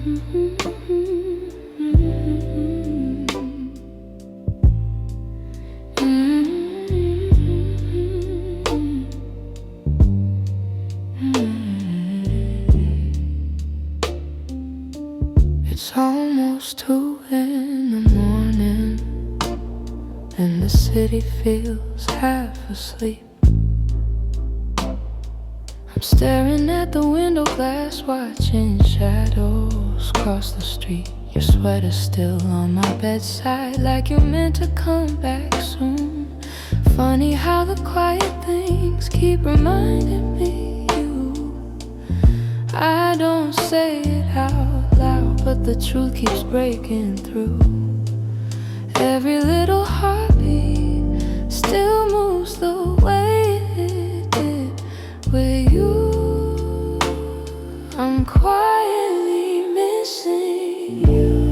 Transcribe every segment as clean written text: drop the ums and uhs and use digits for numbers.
It's almost 2 in the morning, and the city feels half asleep. I'm staring at the window glass, watching shadows cross the street. Your sweater's still on my bedside, like you're meant to come back soon. Funny how the quiet things keep reminding me you. I don't say it out loud, but the truth keeps breaking through. Every little heartbeat still moves the way it did with you. I'm quietly missing you,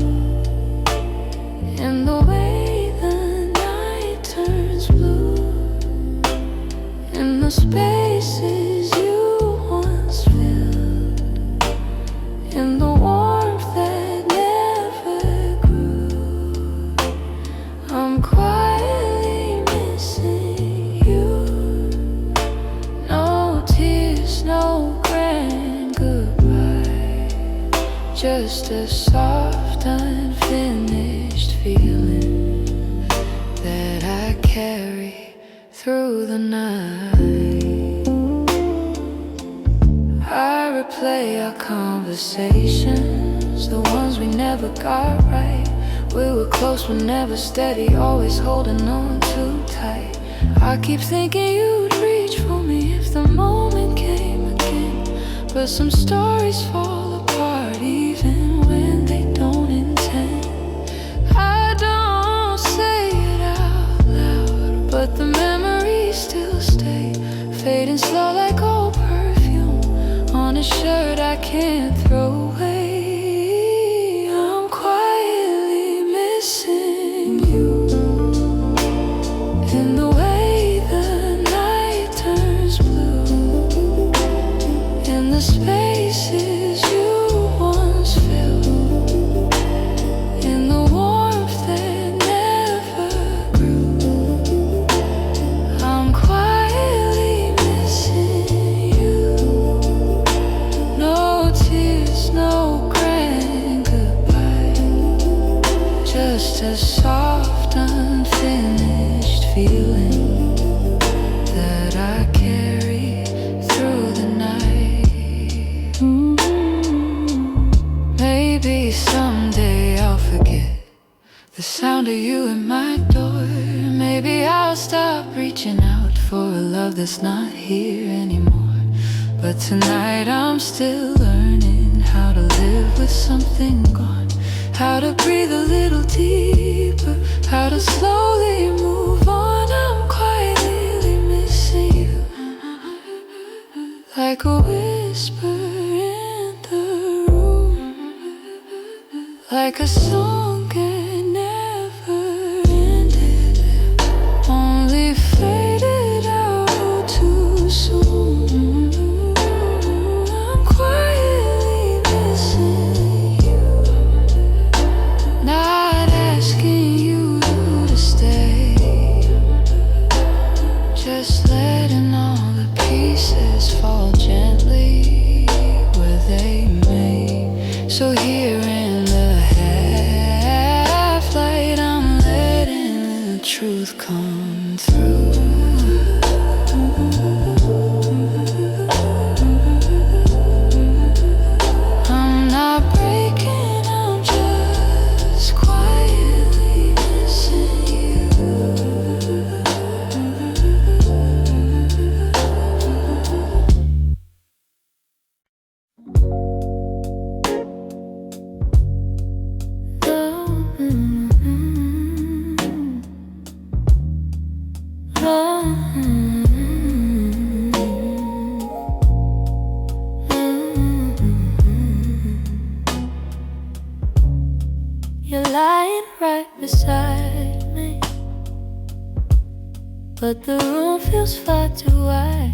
and the way the night turns blue, and the spaces you once filled, and the warmth that never grew. I'm quietly missing you. No tears, no grand goodbye, just a soft, unfinished feeling that I carry through the night. I replay our conversations, the ones we never got right. We were close but never steady, always holding on too tight. I keep thinking you'd reach for me if the moment came again, but some stories fall apart even when they don't intend. I don't say it out loud, but the memories still stay, fading slow like old perfume on a shirt I can't throw away. I'm quietly missing you, and the way the night turns blue, and the spaces you once filled, and the warmth that never grew. I'm quietly missing you. No tears, no grand goodbye, just a soft, unfinished feeling that I carry through the night. Maybe someday I'll forget the sound of you at my door. Maybe I'll stop reaching out for a love that's not here anymore. But tonight I'm still learning how to live with something gone, how to breathe a little deeper, how to slowly move on. I'm quietly missing you, like a whisper in the room, like a song that never ended, only faded out too soon. I'm quietly missing you, not asking you to stay, just letting all the pieces fall gently where they may. So here in the half light, I'm letting the truth come through. I'm not breaking, I'm just quietly missing you. You're lying right beside me, but the room feels far too wide.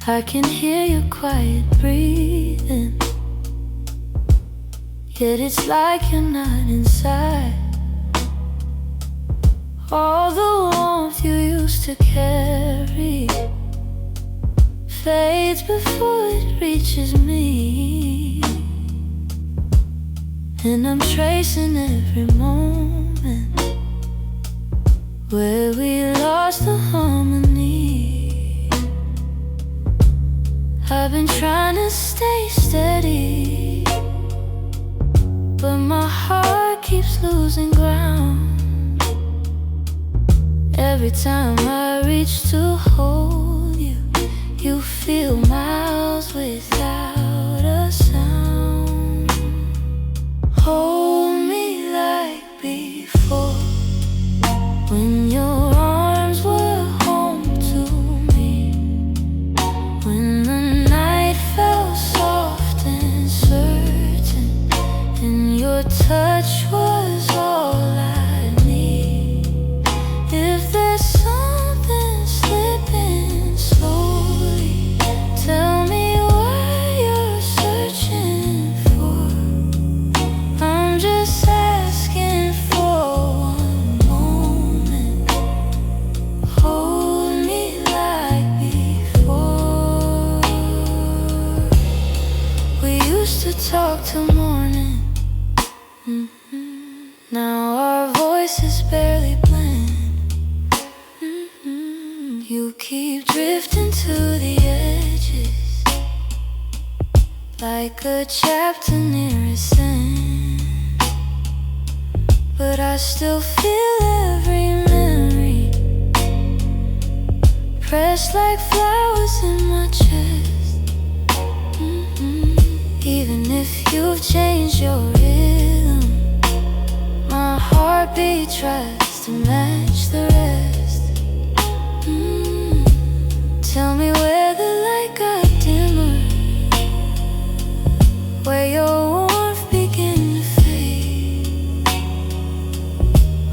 I can hear your quiet breathing yet it's like you're not inside. All the warmth you used to carry fades before it reaches me, and I'm tracing every moment where we lost the harmony. I've been trying to stay steady, but my heart keeps losing ground. Every time I reach to hold you, you feel miles without a sound. Hold me like before, when your arms were home to me, when the night felt soft and certain, and your touch was all I need. If there's something slipping slowly, tell me what you're searching for. I'm just asking for one moment. Hold me like before. We used to talk till morning. Now our voices barely blend. You keep drifting to the edges, like a chapter near its end, but I still feel every memory pressed like flowers in my chest. Even if you've changed your rhythm, my heartbeat tries to match the rest. Tell me where the light got dimmer, where your warmth began to fade.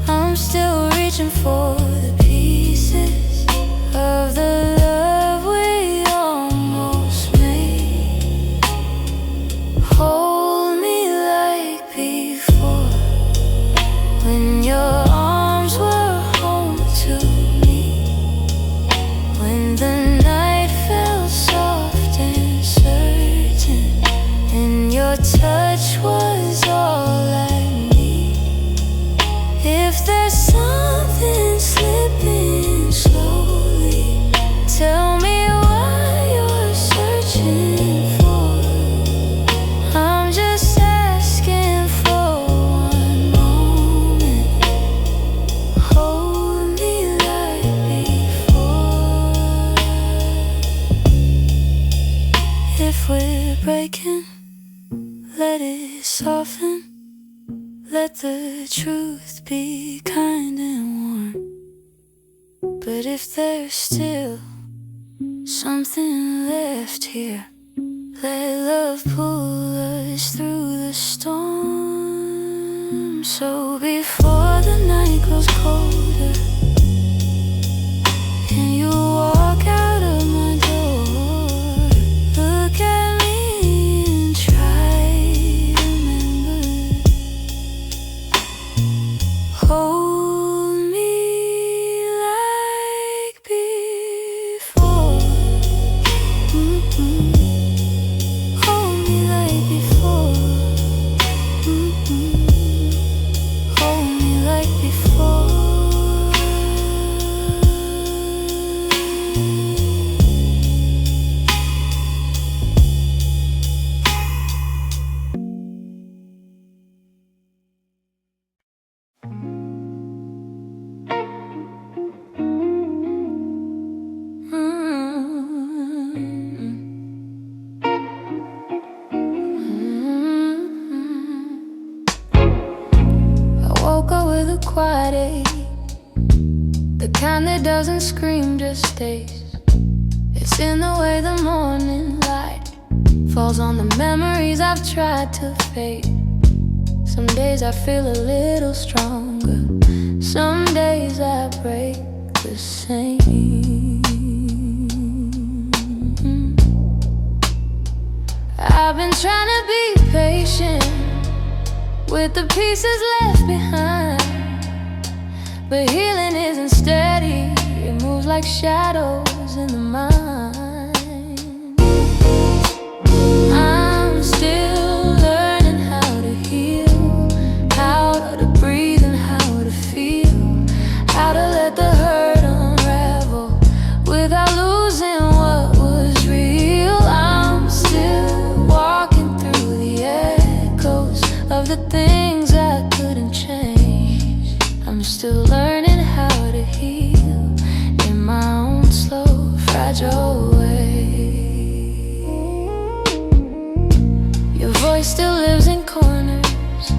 I'm still reaching for the pieces of the love we almost made. Hold me like before, when your arms were home to me, when the your touch was all I need. If there's something slipping slowly, tell me what you're searching for. I'm just asking for one moment. Hold me like before. If we're breaking, let it soften. Let the truth be kind and warm. But if there's still something left here, let love pull us through the storm. So before the night grows colder and you walk out of my door, look at me and try to remember. Hold me like before. Hold me like before. Hold me like before. I woke up with a quiet ache, the kind that doesn't scream, just stays. It's in the way the morning light falls on the memories I've tried to fade. Some days I feel a little stronger, some days I break the same. I've been trying to be patient, with the pieces left behind. But healing isn't steady, it moves like shadows in the mind. I'm still learning how to heal, how to breathe and how to feel, how to let the hurt unravel without losing what was real. I'm still walking through the echoes of the things I couldn't change. I'm still learning how to heal in my own slow, fragile way. Your voice still lives in corners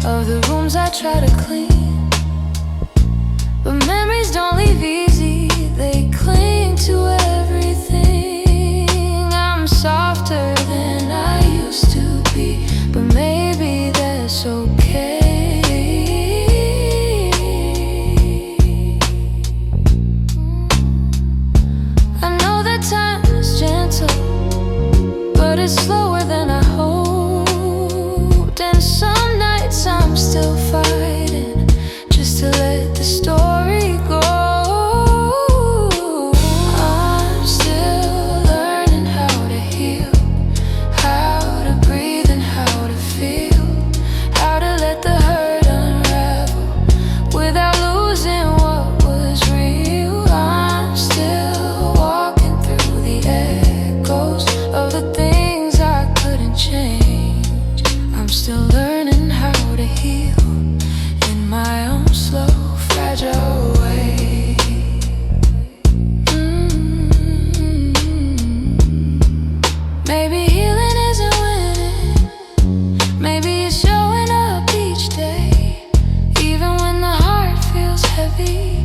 of the rooms I try to clean, but memories don't leave easy, they cling to everything. I'm softer than I used to be, but maybe that's okay. I know that time is gentle, but it's slower than I hoped. And some nights I'm still fighting just to let the story go. I'm still learning how to heal, how to breathe and how to feel, how to let the hurt unravel without losing what was real. I'm still walking through the echoes of the things I couldn't change. I'm still learning how to heal in my own slow, fragile way. Maybe healing isn't winning, maybe it's showing up each day, even when the heart feels heavy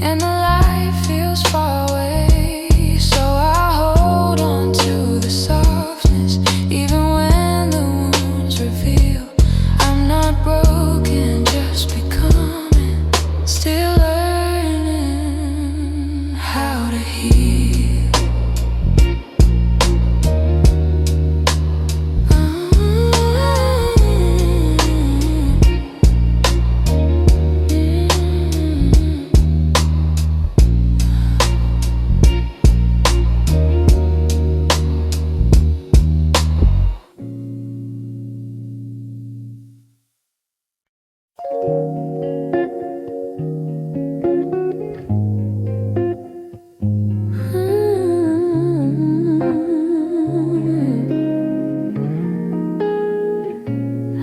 and the light feels far away. So I hold on to the softness, even when the wounds reveal I'm not broken, just becoming, still learning how to heal.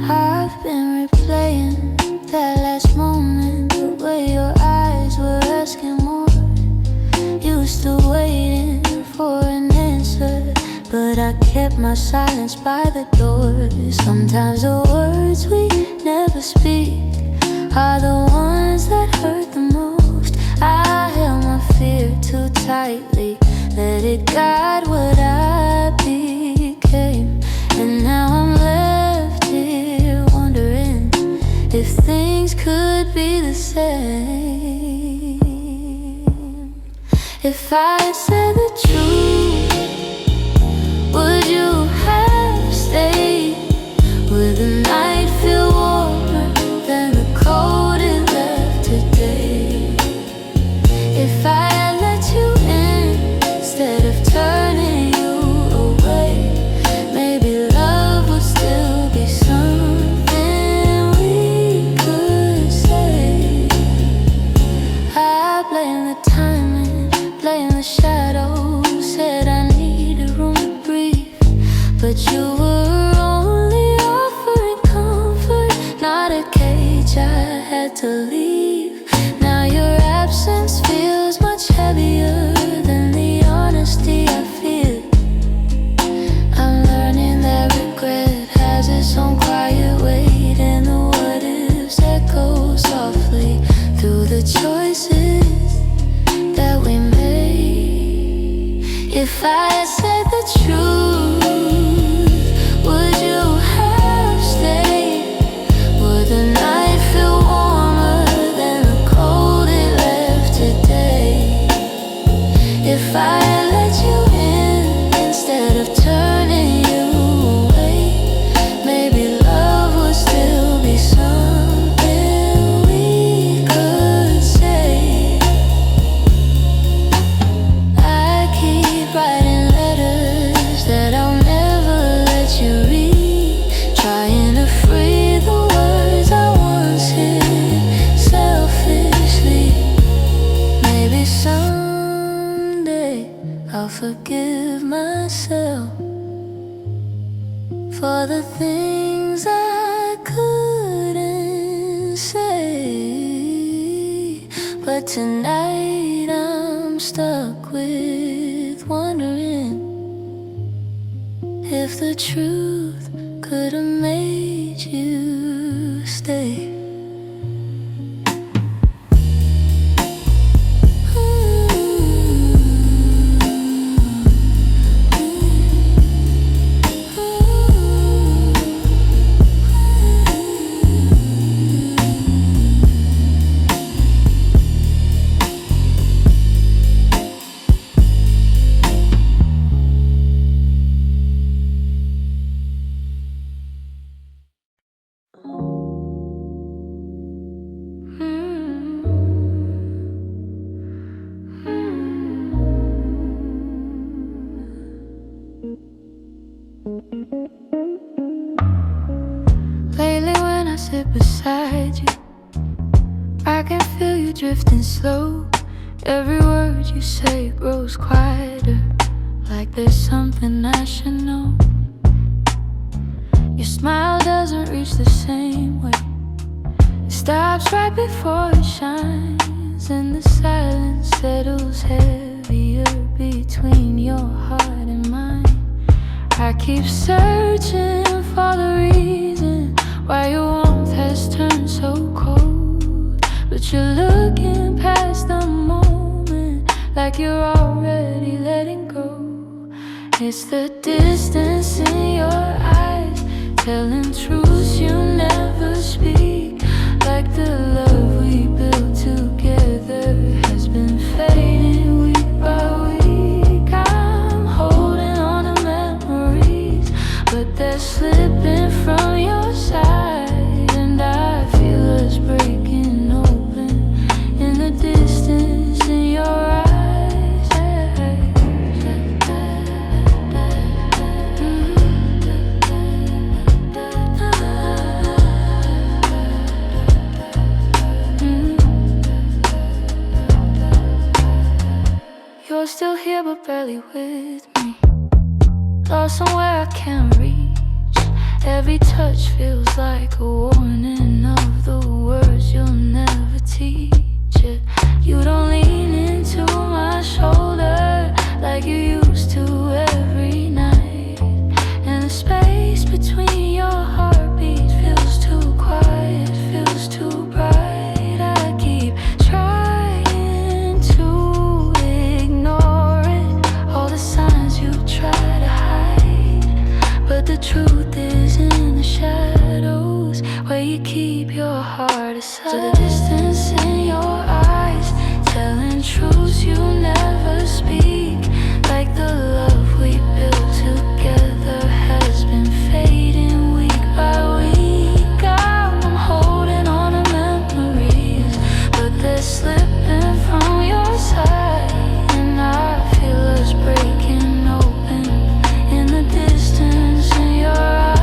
I've been replaying that last moment, the way your eyes were asking more. You were still waiting for an answer, but I kept my silence by the door. Sometimes the words we never speak are the ones that hurt the most. I held my fear too tightly, let it guide what I became. And now I'm left here wondering if things could be the same. If I had said the truth, would you have stayed? Would the night feel warmer than the cold it left today? If I had let you in instead of turning you away, maybe love would still be something we could say. I blame the timing, blame the shadows, said I needed room to breathe, but you were only offering comfort, not a cage I had to leave. Now your absence feels much heavier than the honesty I feel. I'm learning that regret has its own quiet weight, and the what ifs echo softly through the choices that we made. If I had said the truth, would you have stayed? Would the night feel warmer than the cold it left today? If I had let you in instead of turning you away, maybe love would I'll forgive myself for the things I couldn't say. But tonight I'm stuck with wondering if the truth could have made you stay. Lately when I sit beside you, I can feel you drifting slow. Every word you say grows quieter, like there's something I should know. Your smile doesn't reach the same way. It stops right before it shines, and the silence settles heavier between your heart and mine. I keep searching for the reason why your warmth has turned so cold, but you're looking past the moment like you're already letting go. It's the distance in your eyes, telling truths you never speak, like the love we built together has been fading week by week. I'm holding on to memories, but they're slipping from your side, and I feel us breaking open in the distance in your eyes. You're still here but barely with me, lost somewhere I can't reach. Every touch feels like a warning of the words you'll never teach. You don't lean into my shoulder like you used to every night, and the space between your heartbeats feels too quiet, feels too bright. I keep trying to ignore it, all the signs you try to hide, but the truth is in the shadows where you keep your heart aside. So the distance in your eyes, telling truths you never speak, like the love we built together has been fading week by week. I'm holding on to memories, but they're slipping from your side, and I feel us breaking open in the distance in your eyes.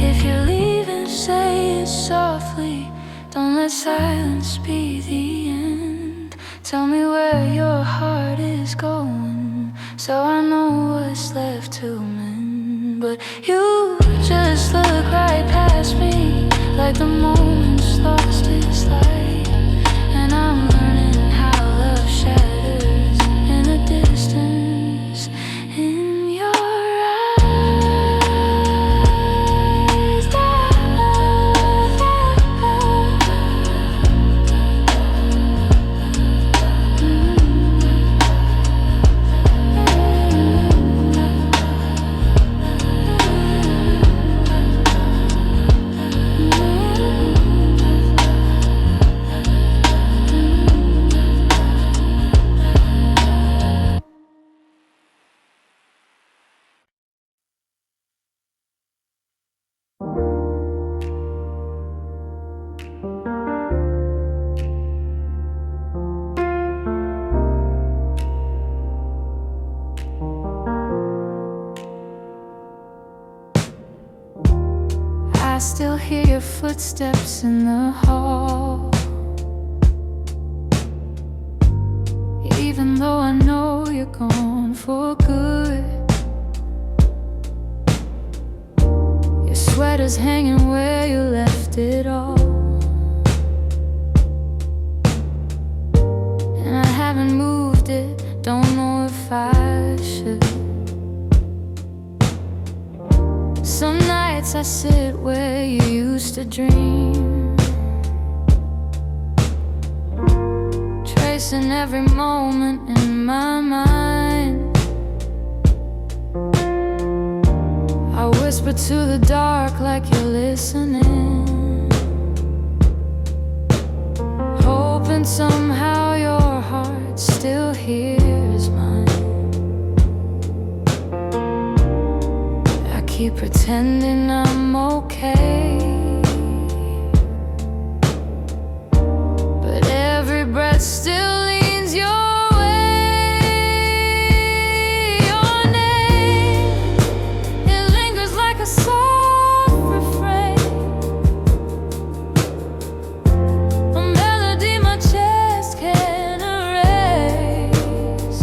If you're leaving, say it softly. Don't let silence be the end. Tell me where your heart is going, so I know what's left to mend. But you just look right past me, like the moment's lost its light, and I'm learning how love shatters in the distance in your eyes. still hear your footsteps in the hall. Even though I know you're gone for good, your sweater's hanging where you left it all. And I haven't moved it, don't know if I should. Some nights I sit where you used to dream, tracing every moment in my mind. I whisper to the dark like you're listening, hoping somehow your heart still hears mine. I keep pretending I'm okay, but every breath still leans your way. Your name, it lingers like a soft refrain, a melody my chest can't erase.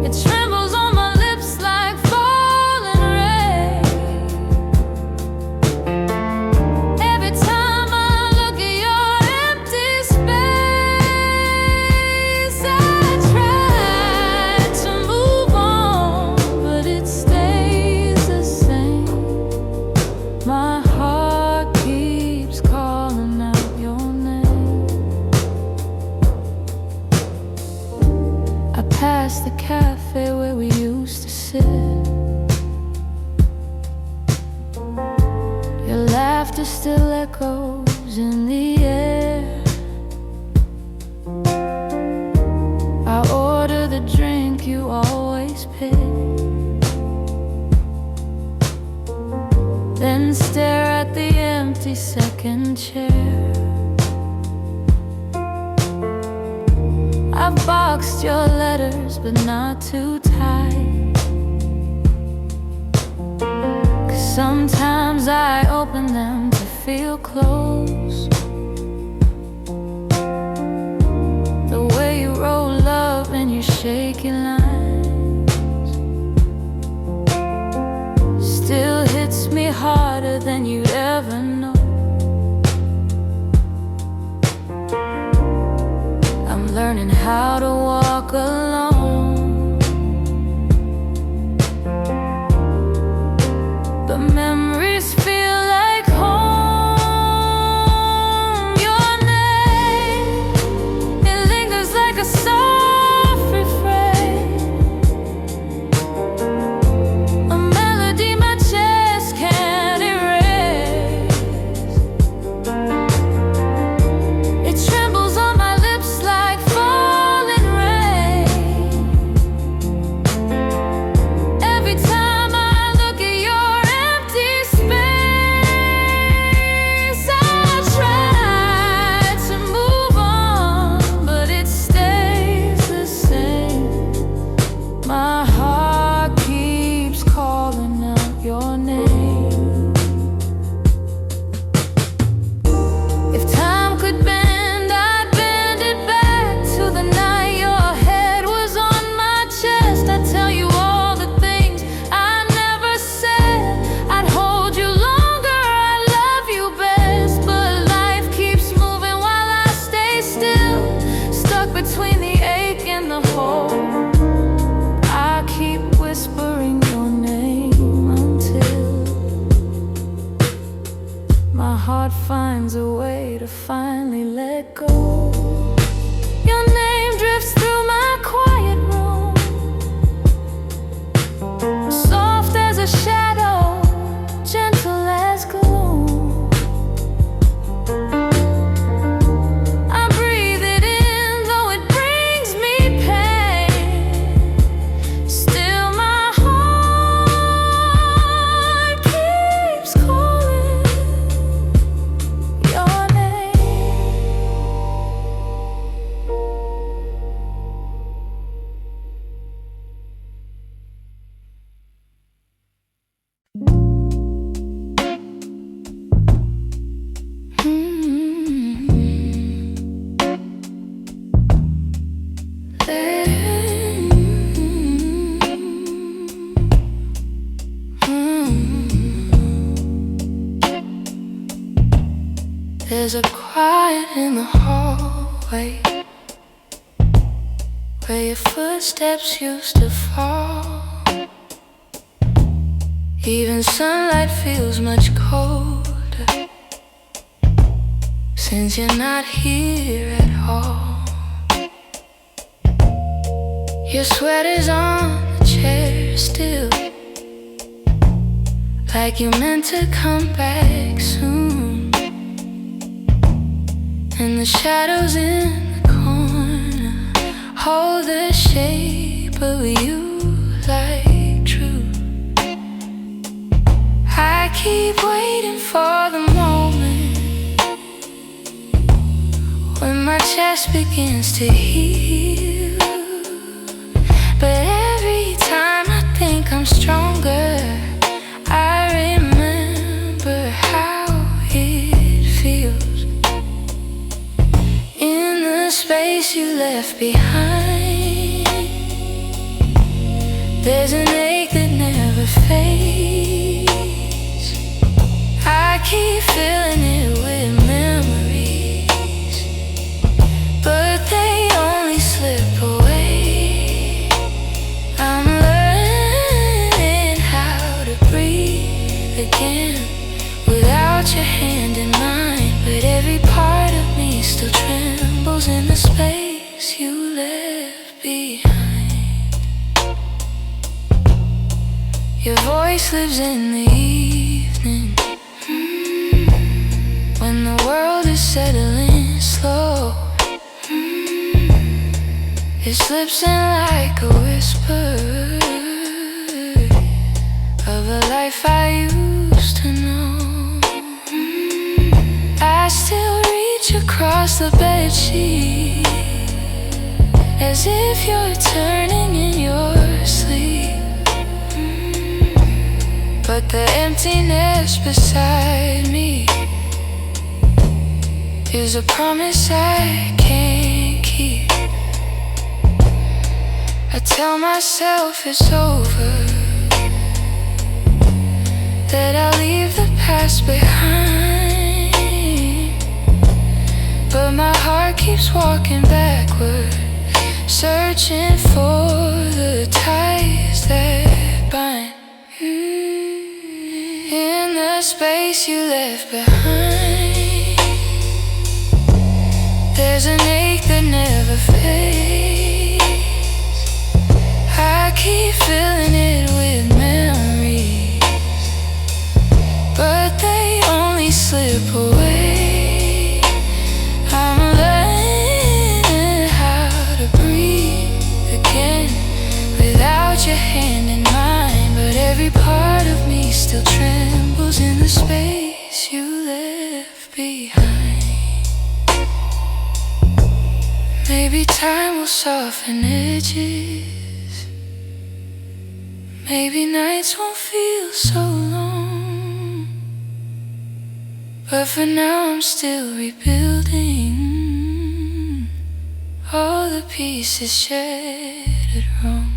It trembles on my lips like falling rain. Every time I look at your empty space, I try to move on, but it stays the same. My heart keeps calling out your name. I pass the cafe where we used to sit. Your laughter still echoes in the air. I order the drink you always pick, then stare at the empty second chair. I've boxed your letters, but not too tight, 'cause sometimes I open them to feel close. The way you roll up in your shaky lines still hits me harder than you'd ever know. I'm learning how to walk alone, but memories feel like home. Your name, it lingers like a soft refrain, a melody my chest can't erase. It trembles on my lips like falling rain. There's a quiet in the hallway where your footsteps used to fall. Even sunlight feels much colder since you're not here at all. Your sweater's on the chair still, like you meant to come back soon. And the shadows in the corner hold the shape of you like truth. I keep waiting for the moment when my chest begins to heal. But every time I think I'm stronger, I remember how it feels in the space you left behind. There's an ache that never fades. I keep filling it with memories, but they only slip away. I'm learning how to breathe again without your hand in mine, but every part of me still trembles in the space you left behind. Your voice lives in the evening, when the world is settling slow. It slips in like a whisper of a life I used to know. I still reach across the bedsheet as if you're turning in your sleep. But the emptiness beside me is a promise I can't keep. I tell myself it's over, that I'll leave the past behind, but my heart keeps walking backward, searching for the ties that bind. In the space you left behind, there's an ache that never fades. I keep filling it with memories, but they only slip away. I'm learning how to breathe again without your hand in mine, but every part of me still trembles in the space you left behind. Maybe time will soften edges, maybe nights won't feel so long, but for now I'm still rebuilding all the pieces shattered wrong.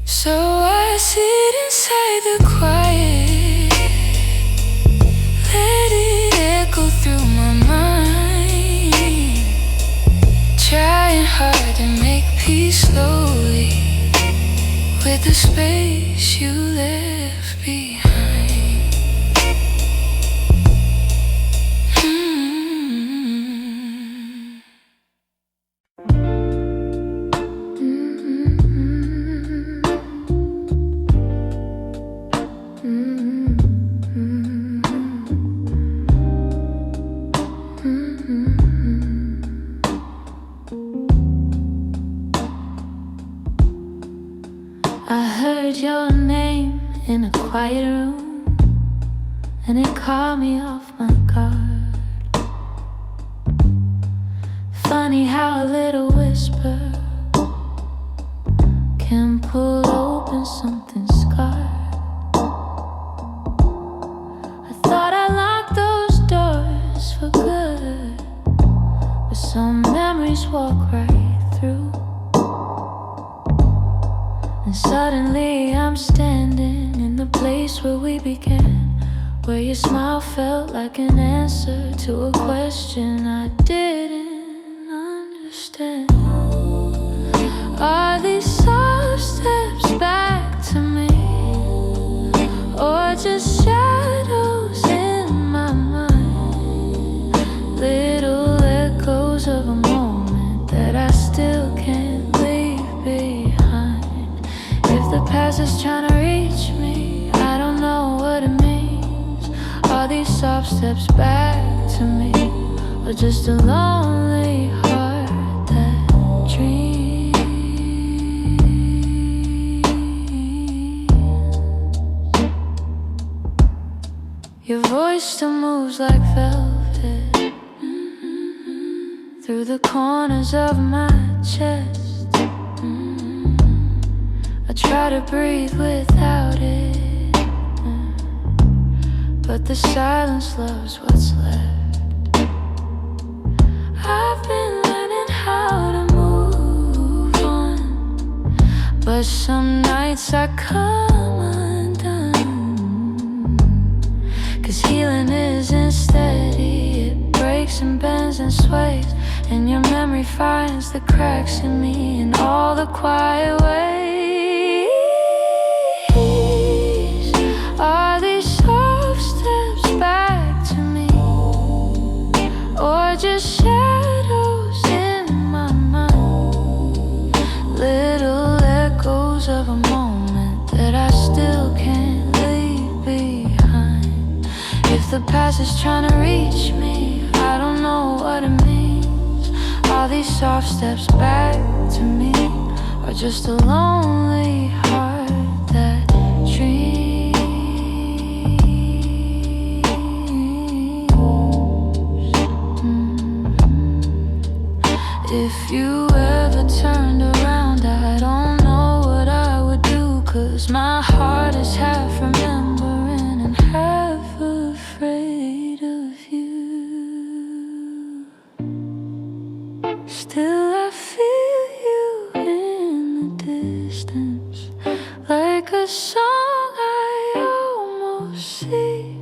So I sit inside the quiet, let it echo through my mind, trying hard to make peace slowly with the space you left behind. I heard your name in a quiet room, and it caught me off my guard. Funny how a little whisper can pull open something scarred. I thought I locked those doors for good, but some memories walk right through. And suddenly I'm standing in the place where we began, where your smile felt like an answer to a question I didn't understand. Are these soft steps back to me, or just shadows in my mind? Little echoes of a moment that I still can't leave behind. If the past is trying to reach me, I don't know what it means. Are these soft steps back to me, or just a lonely heart that dreams? Your voice still moves like velvet through the corners of my chest. I try to breathe without it, but the silence loves what's left. I've been learning how to move on, but some nights I come undone. 'Cause healing isn't steady, it breaks and bends and sways, and your memory finds the cracks in me in all the quiet ways. Are these soft steps back to me, or just shadows in my mind? Little echoes of a moment that I still can't leave behind. If the past is trying to reach me, I don't know what it means. Are these soft steps back to me, or just a lonely heart that dreams? If you ever turned around, I don't know what I would do, 'cause my heart is half remembering and half afraid of you. Still I feel you in the distance, like a song I almost see.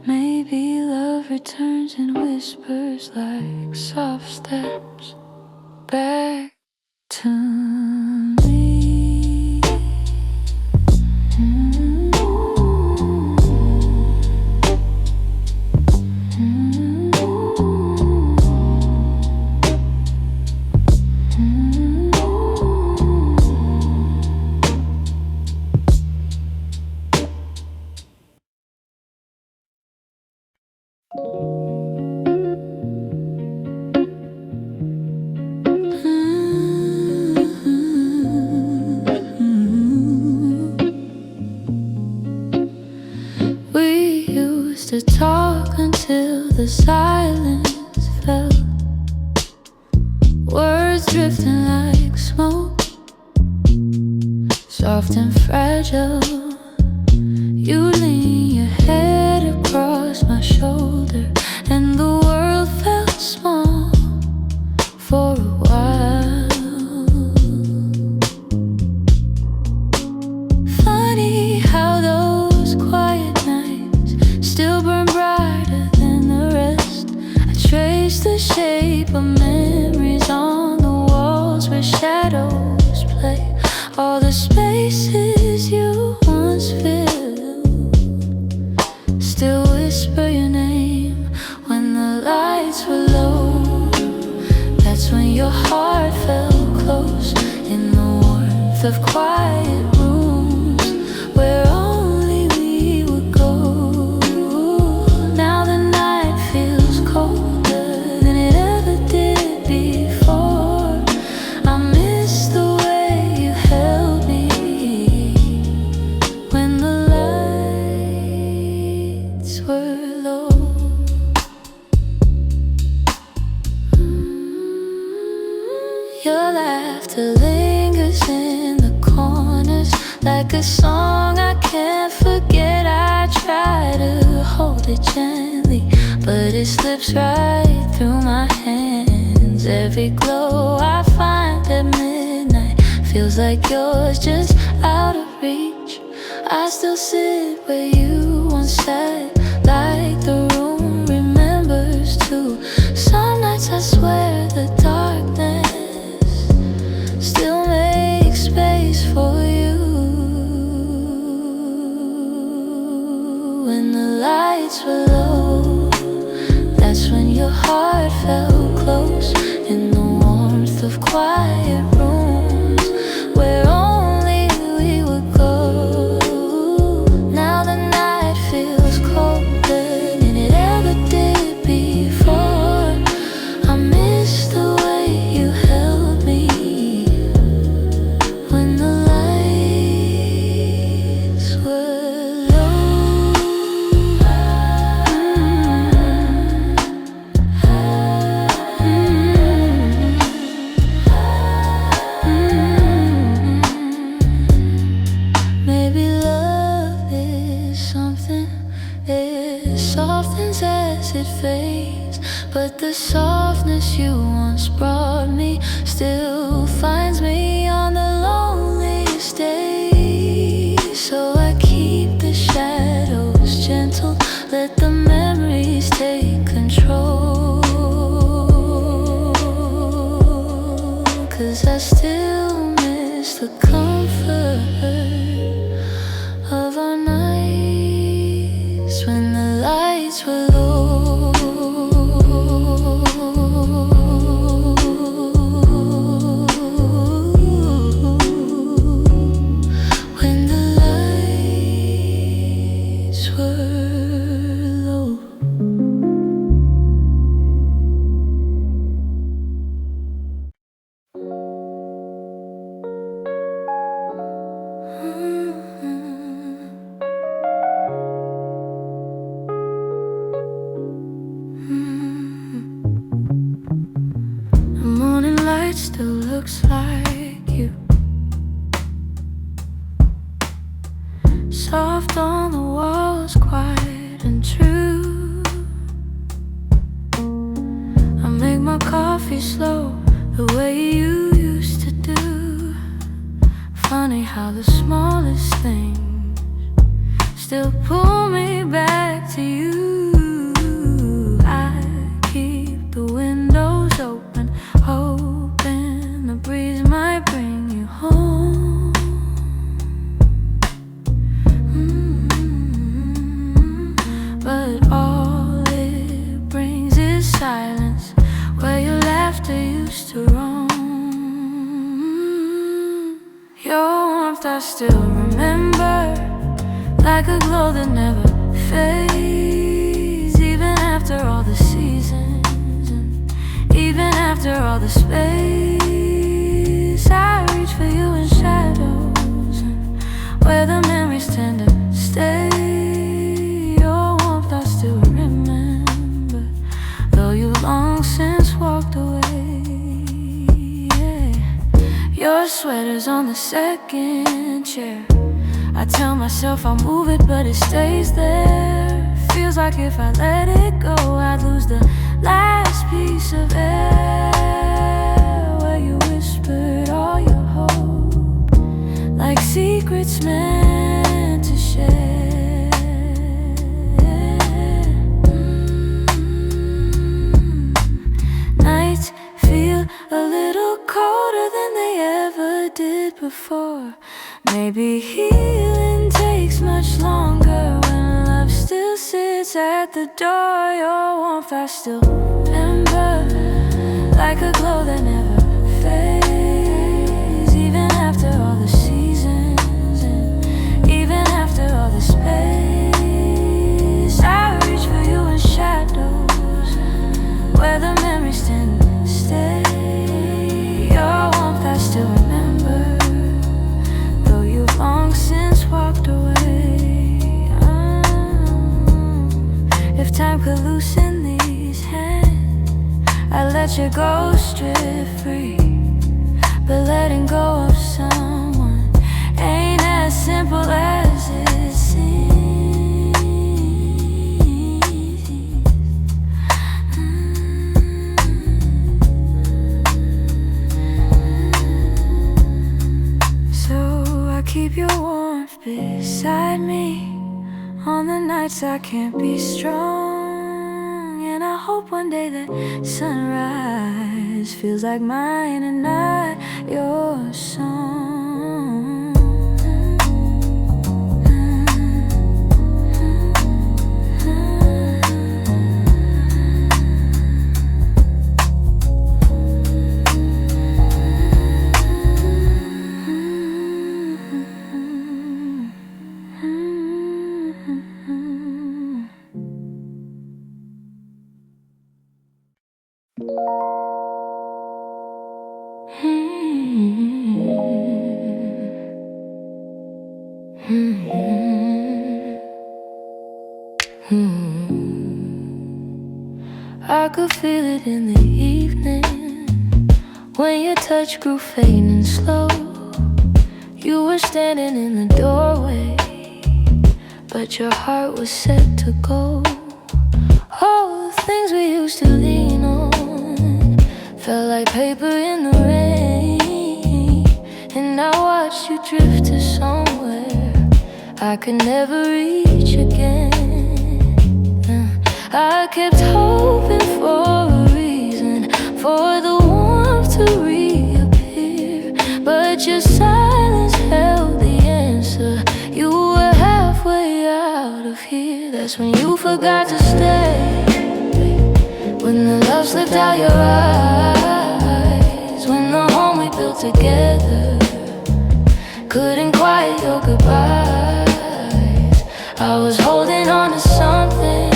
Maybe love returns and whispers like soft steps back to me. We used to talk until the silence fell, words drifting like smoke, soft and fragile. You lean your head across my shoulder, and the world felt small for a while. Funny how those quiet nights still burn brighter than the rest. I trace the shape of memories on the walls where shadows play, all the spaces you once filled. Still whisper your name when the lights were low. That's when your heart felt close, in the warmth of quiet rooms where only we would go. Now the night feels colder than it ever did before. I miss the way you held me when the lights were low. Your laughter lingers in the corners like a song I can't forget. I try to hold it gently, but it slips right through my hands. Every glow I find at midnight feels like yours, just out of reach. I still sit where you once said, like the room remembers too. Some nights I swear the darkness still makes space for you. When the lights were low, that's when your heart felt close. In the warmth of quiet rooms where only we would go. Now the night feels colder than it ever did before. I miss the way you held me when the lights were low. Maybe love is something, it softens as it fades, but the softness you once brought me still finds me on the loneliest days. So I keep the shadows gentle, let the memories take control. 'Cause I still miss the comfort of our nights when the lights were low. When the lights were low. The morning light still looks like you, soft on the walls, quiet and true. I make my coffee slow, the way you used to do. Funny how the smallest things still pull me back to you. I keep the windows open, hoping the breeze might bring you home. But all it brings is silence, where your laughter used to roam. Your warmth I still remember, like a glow that never fades. Even after all the seasons, and even after all the space, I reach for you in shadows, and where the memories tend to stay. Your warmth I still remember, though you long since walked away. Yeah. Your sweater's on the second chair. I tell myself I'll move it, but it stays there. Feels like if I let it go, I'd lose the last piece of air, where you whispered all your hope, like secrets meant to share. Nights feel a little colder than they ever did before. Maybe healing takes much longer when love still sits at the door. Your warmth I still remember, like a glow that never fades. Even after all the seasons, and even after all the space, I reach for you in shadows, where the memories tend to stay. Your warmth I still remember, though you've long since walked away. If time could loosen these hands, I'd let you go strip free. But letting go of someone ain't as simple as it seems. So I keep your warmth beside me On the nights I can't be strong, and I hope one day that sunrise feels like mine and not your song. I could feel it in the evening when your touch grew faint and slow. You were standing in the doorway, but your heart was set to go. All the things we used to lean on felt like paper in the rain, and I watched you drift to somewhere I could never reach again. I kept hoping for a reason for the warmth to reappear, but your silence held the answer. You were halfway out of here. That's when you forgot to stay, when the love slipped out your eyes, when the home we built together couldn't quiet your goodbyes. I was holding on to something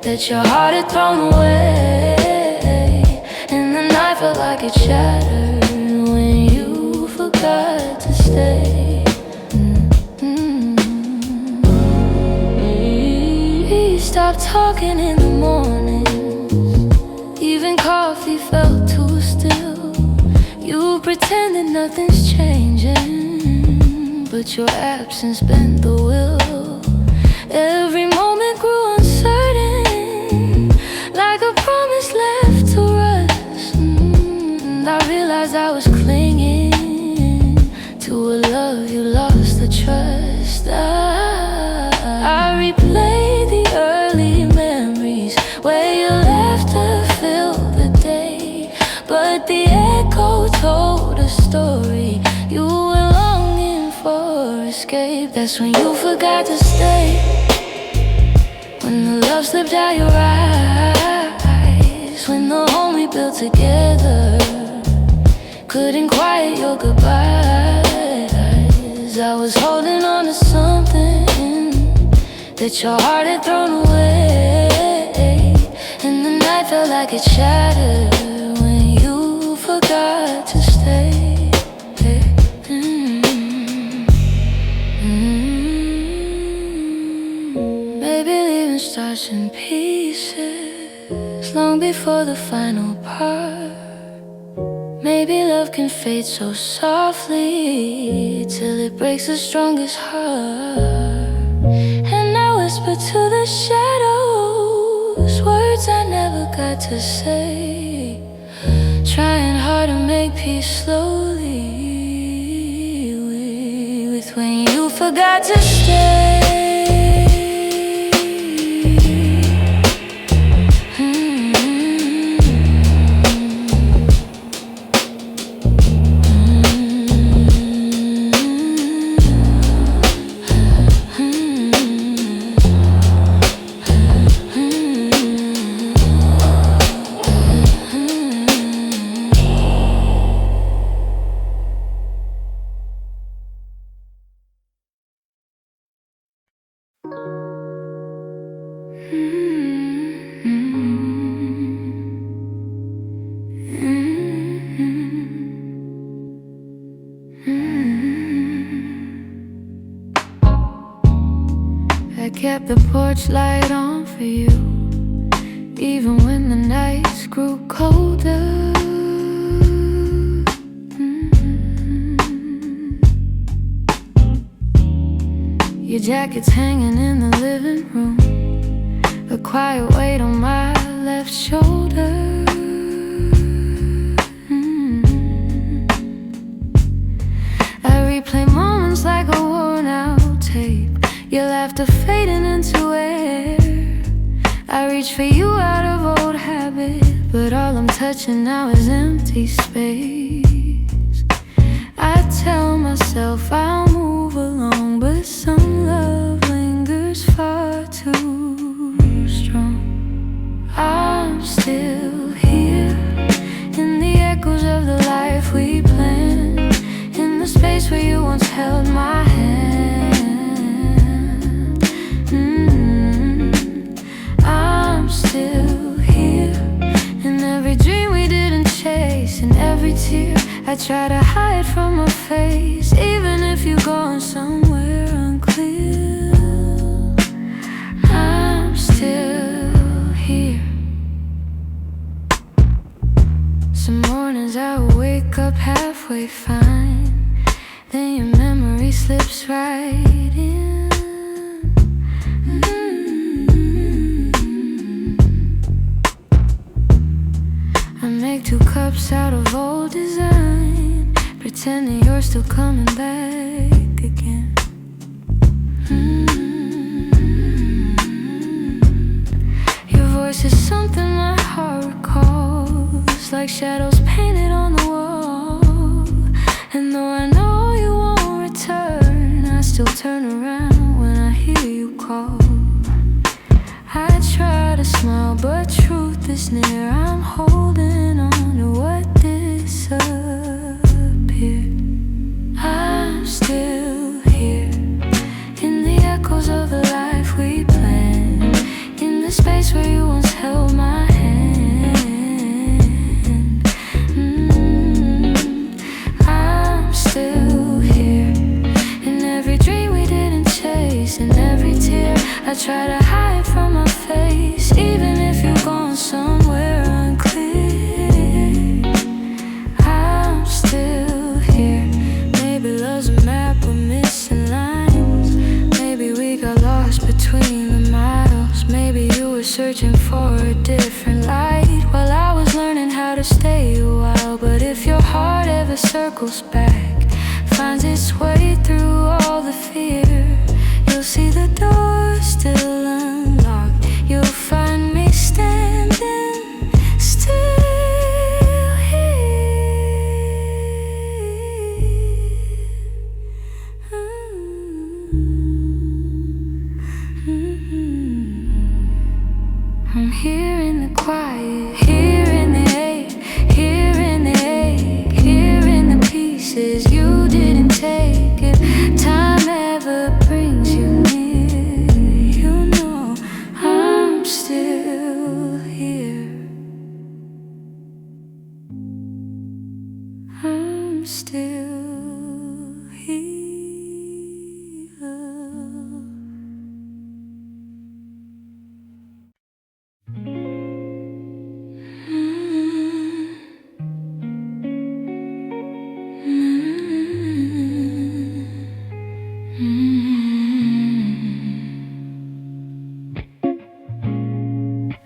that your heart had thrown away, and the night felt like it shattered when you forgot to stay. We stopped talking in the mornings, even coffee felt too still. You pretended nothing's changing, but your absence bent the will. Every moment grew uncertain, like a promise left to rust. And I realized I was clinging to a love you lost the trust. I replayed the early memories where your laughter filled the day, but the echo told a story. You were longing for escape. That's when you forgot to stay, when the love slipped out your eyes, when the home we built together couldn't quiet your goodbyes. I was holding on to something that your heart had thrown away, and the night felt like it shattered when you forgot to stay. Maybe leaving starts in pieces long before the final part. Maybe love can fade so softly till it breaks the strongest heart. And I whisper to the shadows words I never got to say, trying hard to make peace slowly with when you forgot to stay. I kept the porch light on for you, even when the nights grew colder. Your jacket's hanging in the living room, a quiet weight on my left shoulder. I replay moments like a worn out tape. your laughter fading into air. I reach for you out of old habit, but all I'm touching now is empty space. I tell myself I'll move along, but some love lingers far too strong. I'm still here in the echoes of the life we planned, in the space where you once held my hand. I'm still here in every dream we didn't chase, in every tear I try to hide from my face. Even if you're going somewhere unclear, I'm still here. Some mornings I wake up halfway fine, then your memory slips right in. I make 2 cups out of old design, pretending you're still coming back again. Your voice is something my heart recalls, like shadows painted on the wall. And though I know you won't return, I still turn around when I hear you call. I try to smile, but truth is near. I'm holding on to what disappeared. I'm still here in the echoes of the life we planned, in the space where you once held my hand. I'm still here in every dream we didn't chase, in every tear I try to hide from my face. Even if you're going somewhere unclear, I'm still here. Maybe love's a map with missing lines, maybe we got lost between the miles. Maybe you were searching for a different light while I was learning how to stay a while. But if your heart ever circles back, finds its way through all the fear, you'll see the door still unlocked. You'll find me standing still here. I'm here in the quiet, here in the ache, here in the ache, here in the pieces you didn't take. If time ever brings you near, you know I'm still here. I'm still here.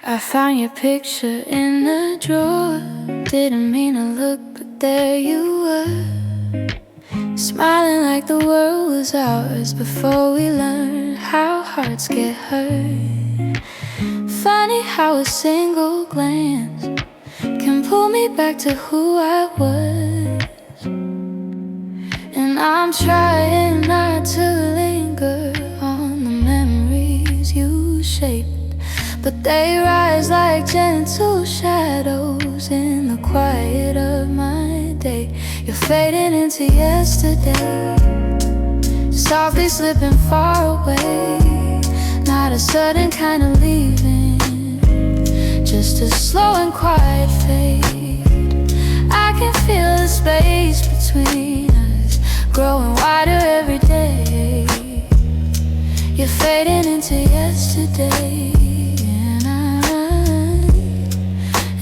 I found your picture in the drawer. Didn't mean to look, but there you were, smiling like the world was ours before we learned how hearts get hurt. Funny how a single glance can pull me back to who I was. And I'm trying not to linger on the memories you shaped, but they rise like gentle shadows in the quiet of my day. You're fading into yesterday, softly slipping far away. Not a sudden kind of leaving, just a slow and quiet fade. I can feel the space between us growing wider every day. You're fading into yesterday,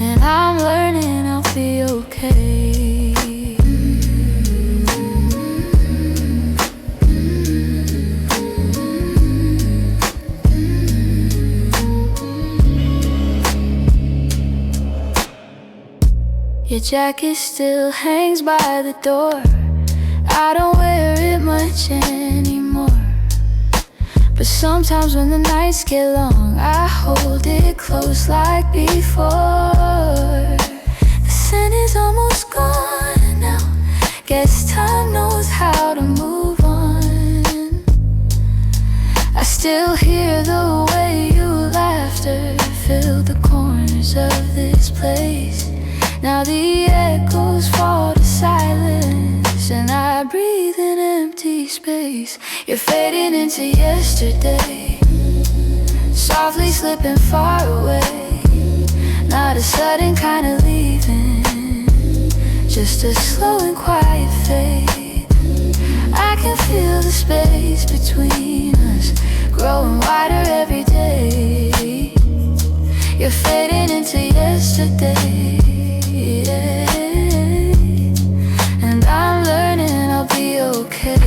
and I'm learning I'll be okay. Your jacket still hangs by the door. I don't wear it much anymore, But sometimes when the nights get long, I hold it close like before. The scent is almost gone now. Guess time knows how to move on. I still hear the way your laughter filled the corners of this place. Now the echoes fall to silence, and I breathe in empty space. You're fading into yesterday, softly slipping far away. Not a sudden kind of leaving, just a slow and quiet fade. I can feel the space between us growing wider every day. You're fading into yesterday, yeah. And I'm learning I'll be okay.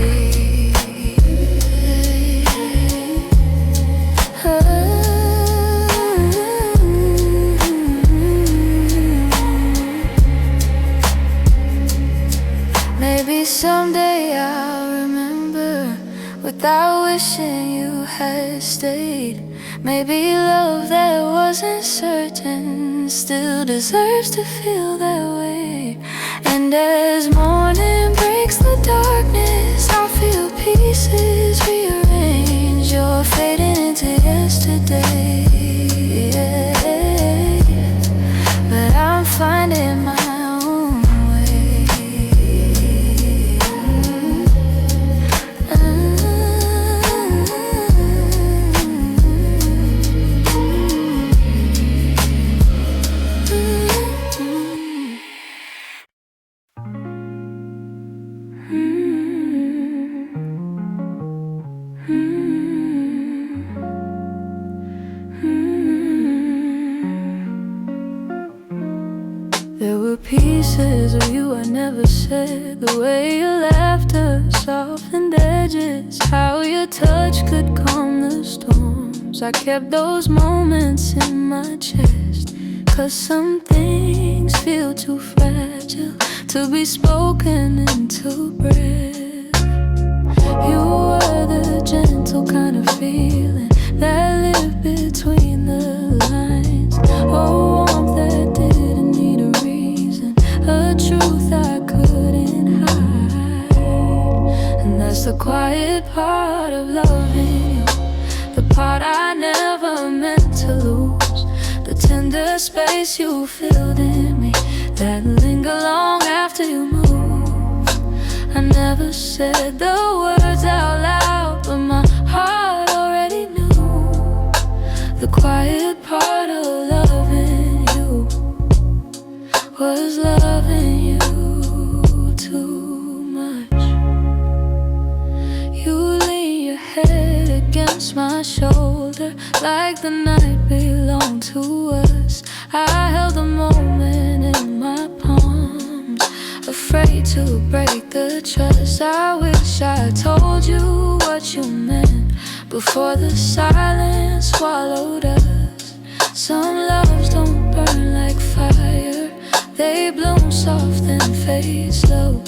Maybe someday I'll remember without wishing you had stayed. Maybe love that wasn't certain still deserves to feel that way. And as morning breaks the darkness, I'll feel pieces rearrange. You're fading into yesterday, yeah. But I'm finding my own way. There were pieces of you I never said. The way your laughter softened edges, how your touch could calm the storms. I kept those moments in my chest, 'cause some things feel too fragile to be spoken into breath. You were the gentle kind of feeling that lived between the lines. Oh, warmth that didn't need a reason, a truth I couldn't hide. And that's the quiet part of loving you, the part I never meant to lose. The tender space you filled in me that linger long after you move. I never said the words out loud, but my heart already knew. The quiet part of loving you was loving you too much. You lean your head against my shoulder like the night belonged to us. I held the moment in my palms, afraid to break the trust. I wish I told you what you meant before the silence swallowed us. Some loves don't burn like fire, they bloom soft and fade slow.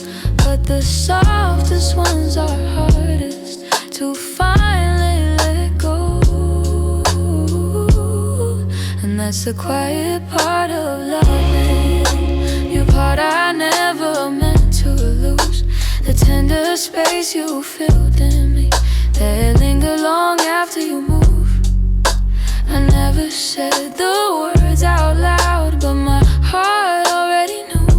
But the softest ones are hardest to finally let go. And that's the quiet part of loving you, part I never meant to lose. The tender space you filled in me that linger long after you move. I never said the words out loud, but my heart already knew.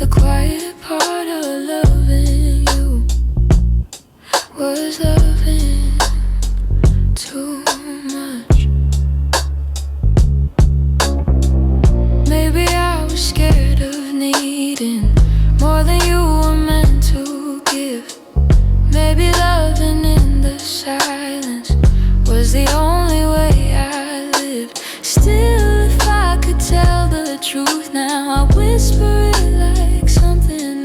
The quiet part of loving you was loving too much. Maybe I was scared of needing more than you were meant to give. Maybe loving in the silence was the only way I lived. Still, if I could tell the truth now, I whisper it like something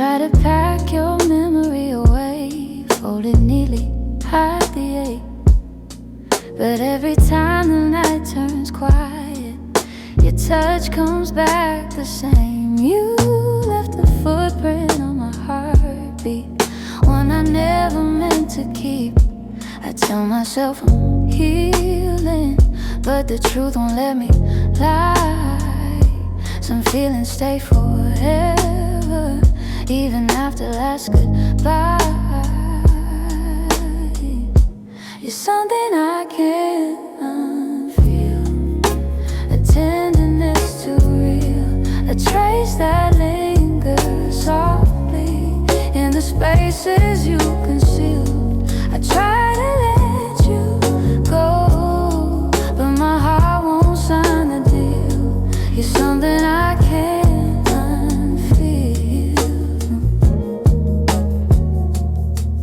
try to pack your memory away, fold it neatly, hide the ache. But every time the night turns quiet, your touch comes back the same. You left a footprint on my heartbeat, one I never meant to keep. I tell myself I'm healing, but the truth won't let me lie. Some feelings stay forever, even after last goodbye. You're something I can't unfeel, a tenderness too real, a trace that lingers softly in the spaces you concealed. I try to let you go, but my heart won't sign the deal. You're something I can't unfeel,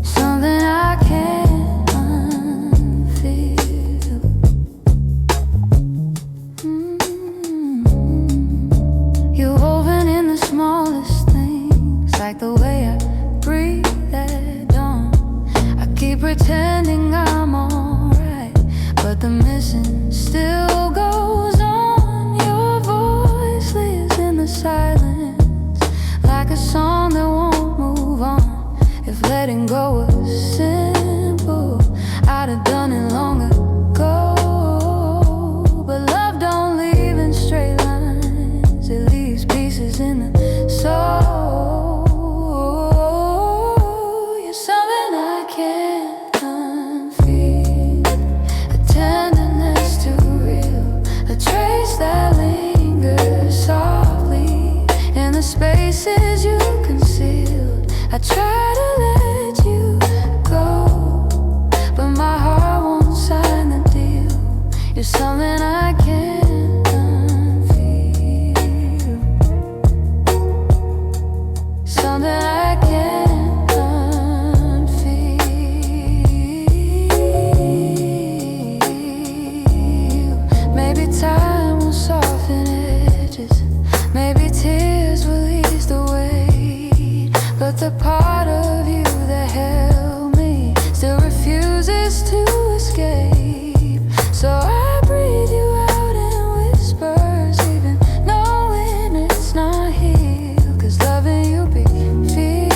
something I can't unfeel. You're woven in the smallest things, like the way I breathe at dawn. I keep pretending I'm alright, but the missing still goes on. Your voice lives in the silence, like a song that won't move on. If letting go was simple, I'd have done it long ago. But love don't leave in straight lines, it leaves pieces in the soul. You're something I can't unfeel, a tenderness too real, a trace that lingers softly in the spaces you concealed. I try to let you go, but my heart won't sign the deal. You're something I can't unfeel, something I can't unfeel. Maybe time will soften edges, maybe tears will ease the weight, but the part of you that held me still refuses to escape. So I breathe you out in whispers, even knowing it's not here, 'cause loving you be feel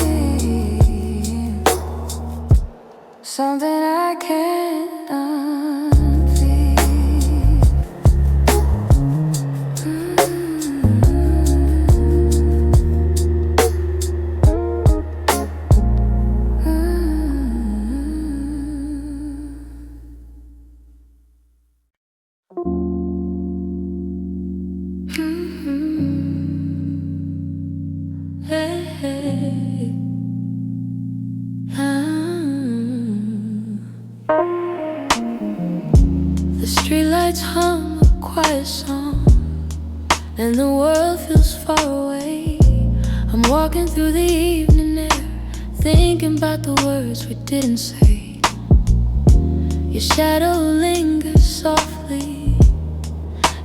something I can't unfeel. Hey, hey. The streetlights hum a quiet song, and the world feels far away. I'm walking through the evening air, thinking about the words we didn't say. Your shadow lingers softly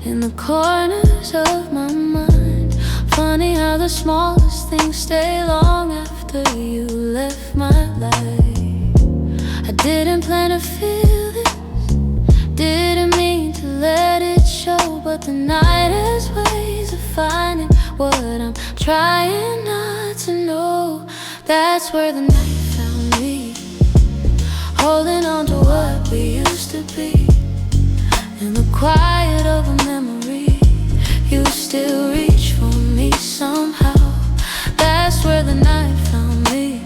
in the corners of my mind. Funny how the smallest things stay long after you left my life. I didn't plan to feel this, didn't mean to let it show, but the night has ways of finding what I'm trying not to know. That's where the night found me, holding on to what we used to be. In the quiet of a memory, you still reach for me somehow. That's where the night found me,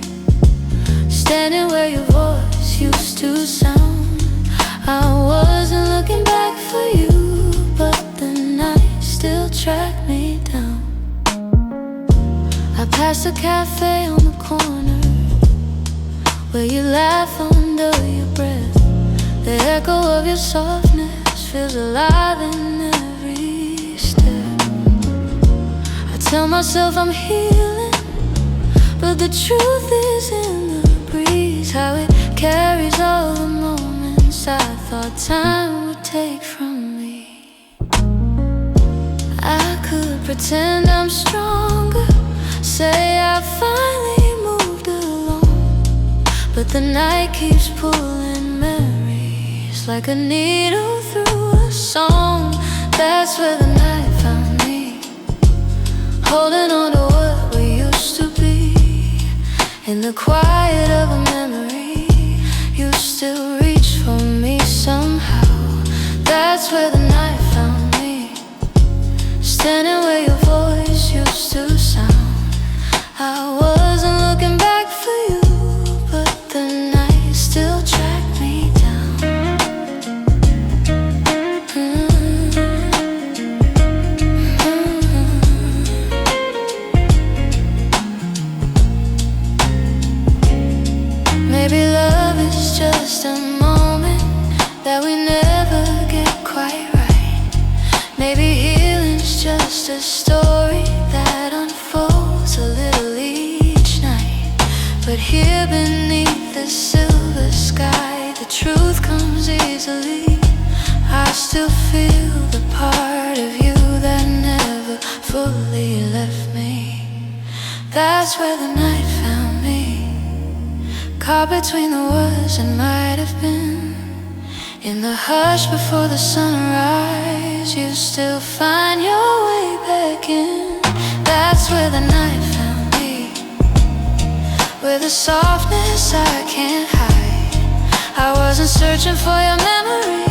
standing where your voice used to sound. I wasn't looking back for you, but the night still tracked me down. I passed a cafe on the corner, where you laugh under your breath. The echo of your softness feels alive in every step. I tell myself I'm healing, but the truth is in the breeze, how it carries all the moments I thought time would take from me. I could pretend I'm stronger, say I finally moved along, but the night keeps pulling memories like a needle through a song. That's where the night found me, holding on to what we used to be. In the quiet of a memory, you still reach for me somehow. That's where the night found me, standing where your voice used to sound. I wasn't looking back for you, but the night still tracked me down. Maybe love is just a moment that we never get quite right. Maybe healing's just a story that unfolds a little each night. But here beneath the silver sky, the truth comes easily. I still feel the part of you that never fully left me. That's where the night found me, caught between the words that might have been. In the hush before the sunrise, you still find your way back in. That's where the night found me, with a softness I can't hide. I wasn't searching for your memory,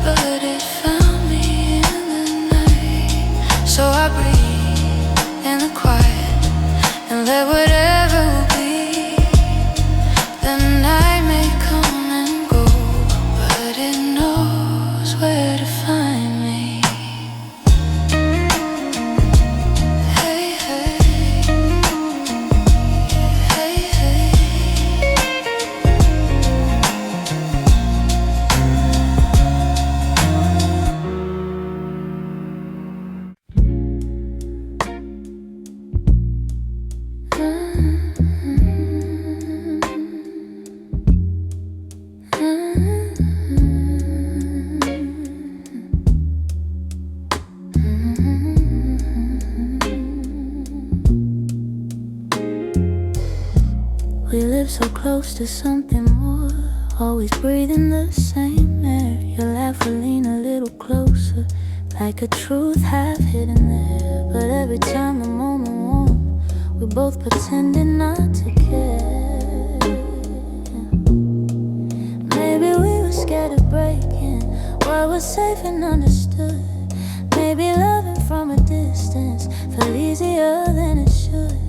but it found me in the night. So I breathe in the quiet and let whatever will be. The night may come and go, but it knows where to find me. Hey, hey, hey, hey. We live so close to something more, always breathing the same air. Your laugh will lean a little closer, like a truth half hidden there. But every time the moment warm, we both pretending not to care. Maybe we were scared of breaking what was safe and understood. Maybe loving from a distance felt easier than it should.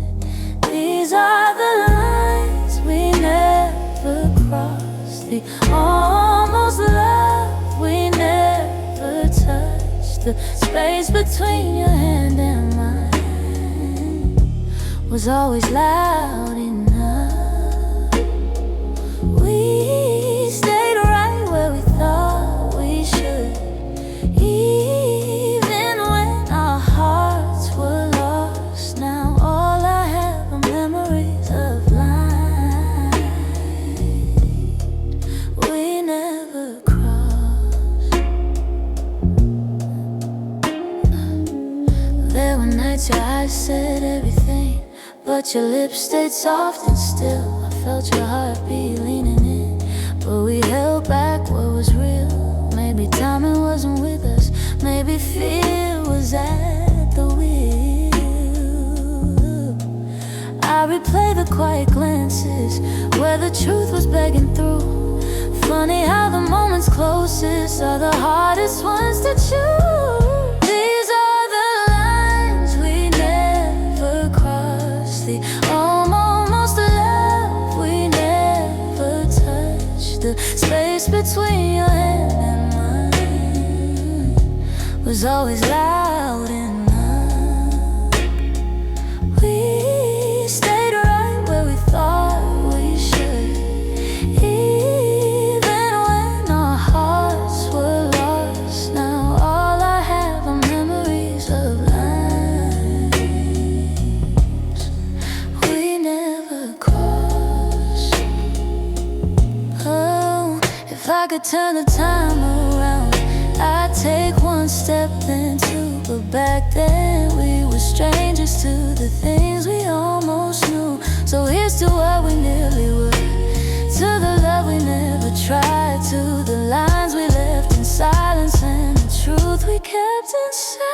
These are the lines we never crossed, the almost love we never touched. The space between your hand and mine was always loud enough. We stayed right where we thought we should, even when our hearts were lost. Now all I have are memories of lines we never crossed. There were nights your eyes said everything, but your lips stayed soft and still. I felt your heartbeat leaning in, but we held back what was real. Maybe timing wasn't with us, maybe fear was at the wheel. I replay the quiet glances where the truth was begging through. Funny how the moments closest are the hardest ones to choose. These are the lines we never crossed, the almost love we never touched. The space between your hand and mine was always loud enough. We stayed right where we thought we should, even when our hearts were lost. Now all I have are memories of lines we never crossed. Oh, if I could turn the time around, I'd take one step then two, But back then we were strangers to the things we almost knew. So here's to what we nearly were, to the love we never tried, to the lines we left in silence and the truth we kept inside.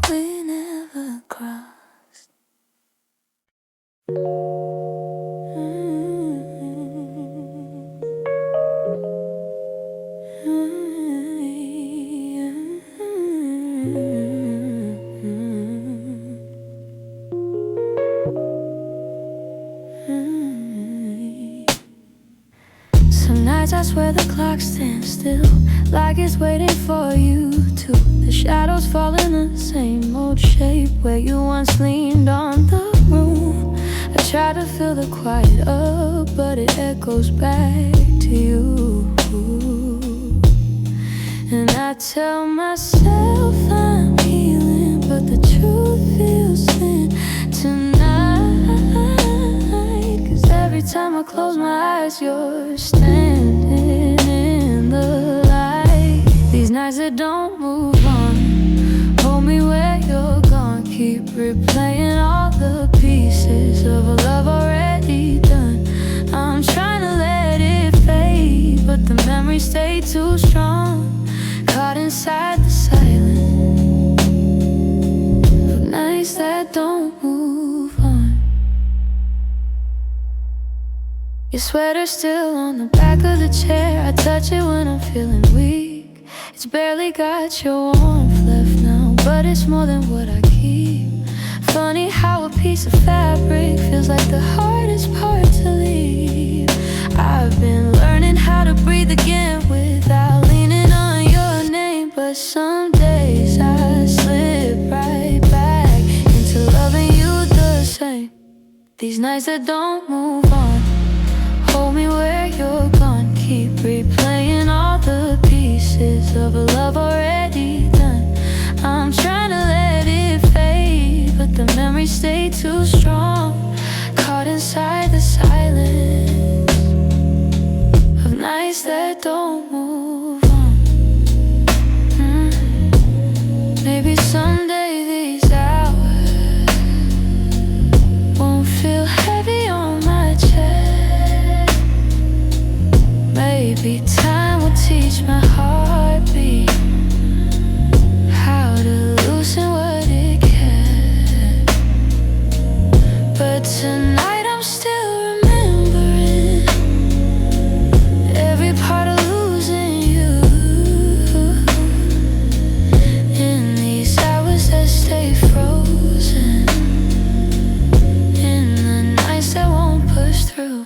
We never crossed. Some nights I swear the clock stands still, like it's waiting for you to. The shadows fall in the same old shape where you once leaned on the room. I try to fill the quiet up, but it echoes back to you. And I tell myself I'm healing, but the truth feels thin tonight. 'Cause every time I close my eyes, you're standing in the light. These nights that don't move on, hold me where you're gone. Keep replaying all the pieces of a love already done. I'm trying to let it fade, but the memories stay too strong. Caught inside the silence of nights that don't move on. Your sweater's still on the back of the chair. I touch it when I'm feeling weak. It's barely got your warmth left now, but it's more than what I keep. Funny how a piece of fabric feels like the hardest part to leave. I've been learning how to breathe again without leaning on your name, but some days I slip right back into loving you the same. These nights that don't move on, hold me where you're gone. Keep replaying all the pieces of a love already done. I'm trying to let it fade, but the memories stay too strong. Caught inside the silence of nights that don't move on. Maybe someday these hours won't feel heavy on my chest. Maybe time will teach my heartbeat how to loosen what it can. But tonight I'm still remembering every part of losing you. In these hours that stay frozen, in the nights that won't push through.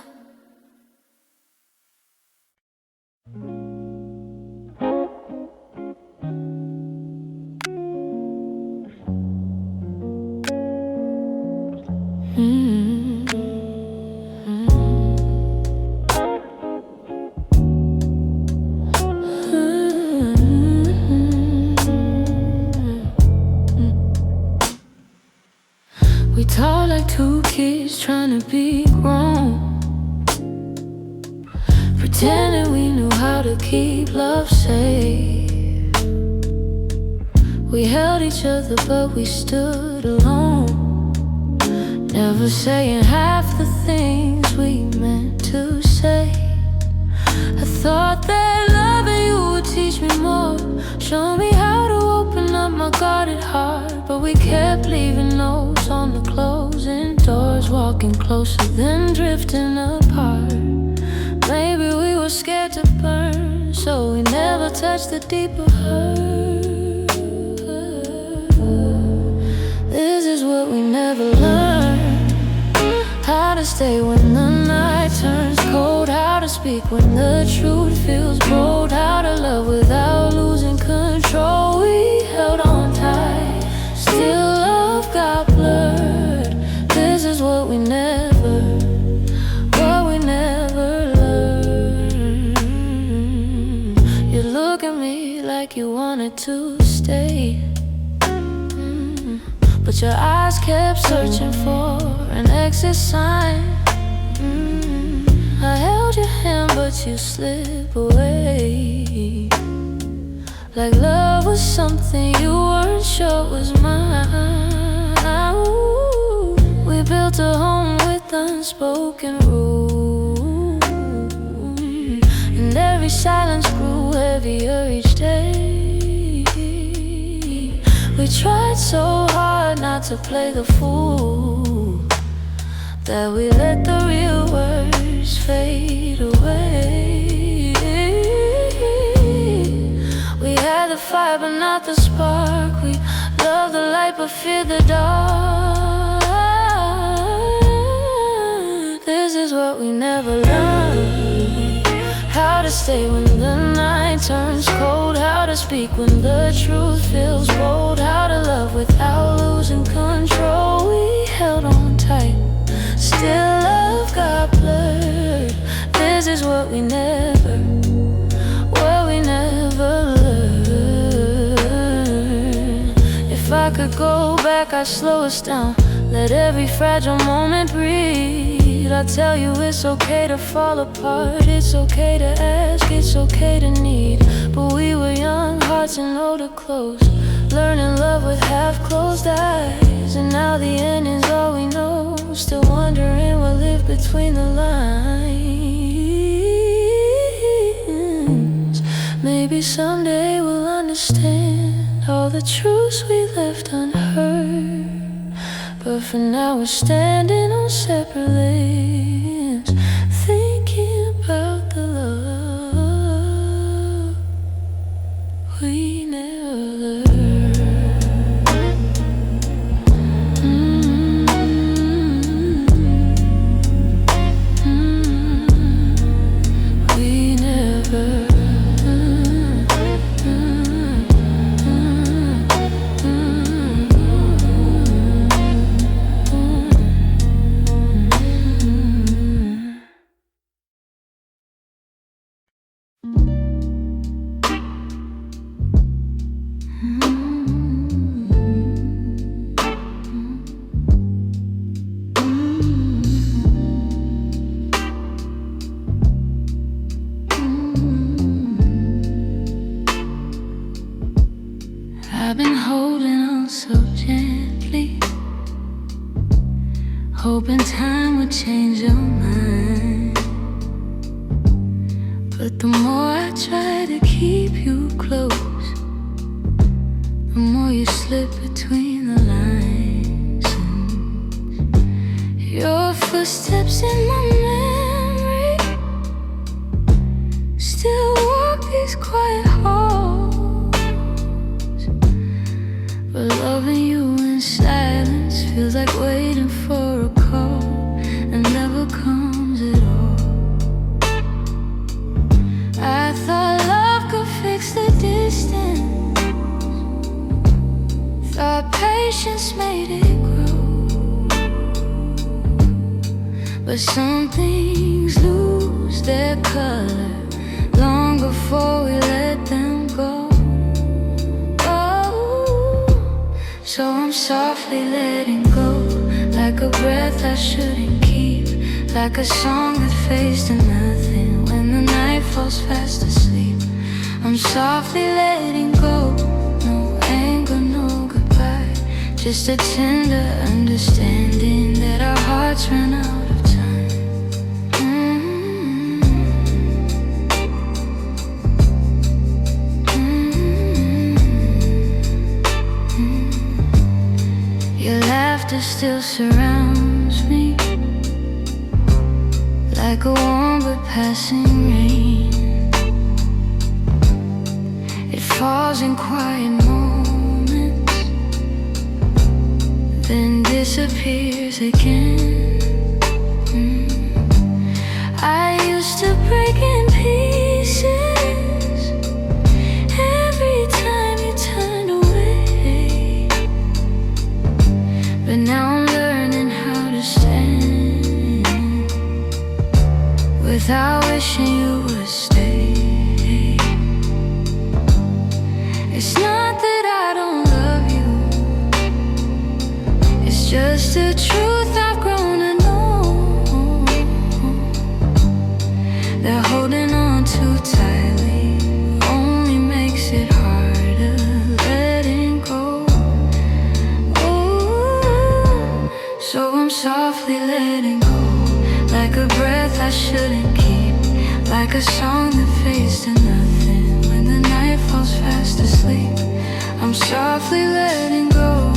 We talk like two kids trying to be grown, pretending we knew how to keep love safe. We held each other but we stood alone, never saying half the things we meant to say. I thought that loving you would teach me more, show me how to open up my guarded heart. But we kept leaving notes on the closing doors, walking closer then drifting apart. Maybe we were scared to burn, so we never touched the deeper hurt. This is what we never learned, how to stay when the night turns cold, how to speak when the truth feels bold, how to love without losing control. We held on tight, still love got blurred. This is what we never learned. You look at me like you to stay. But your eyes kept searching for an exit sign. I held your hand but you slip away, like love was something you weren't sure was mine. Ooh, we built a home with unspoken rules, and every silence grew heavier each day. We tried so hard not to play the fool, that we let the real words fade away. We had the fire but not the spark. We loved the light but feared the dark. This is what we never learned: how to stay when the night turns cold, how to speak when the truth feels bold, how to love without losing control. We held on tight, still love got blurred. This is what we never learned. If I could go back, I'd slow us down, let every fragile moment breathe. I'd tell you it's okay to fall apart, it's okay to ask, it's okay to need. But we were young, hearts and older clothes, learning love with half-closed eyes. And now the ending's all we know, still wondering what lived between the lines. Maybe someday we'll understand all the truths we left unheard, but for now we're standing on separate lanes, thinking about the love we never learned. We never. I've been holding on so gently, hoping time would change your mind. But the more I try to keep you close, the more you slip between the lines. Your footsteps in my memory still walk these quiet halls. But loving you in silence feels like waiting for a call and never comes at all. I thought love could fix the distance, thought patience made it grow. But some things lose their color long before we let them go. So I'm softly letting go, like a breath I shouldn't keep, like a song that fades to nothing when the night falls fast asleep. I'm softly letting go, no anger, no goodbye, just a tender understanding that our hearts ran out of time. Your laughter still surrounds me, like a warm but passing rain. It falls in quiet moments, then disappears again. I used to break in pieces every time you turned away, but now I'm learning how to stand without wishing you would stay. It's not It's a truth I've grown to know, that holding on too tightly only makes it harder letting go. Ooh, so I'm softly letting go, like a breath I shouldn't keep, like a song that fades to nothing when the night falls fast asleep. I'm softly letting go,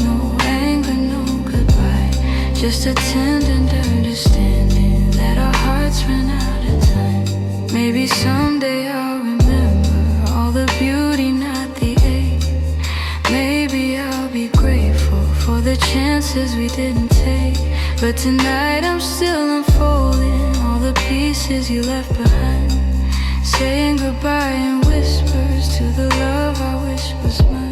no anger, no goodbye, just a tender understanding that our hearts ran out of time. Maybe someday I'll remember all the beauty, not the ache. Maybe I'll be grateful for the chances we didn't take. But tonight I'm still unfolding all the pieces you left behind, saying goodbye in whispers to the love I wish was mine.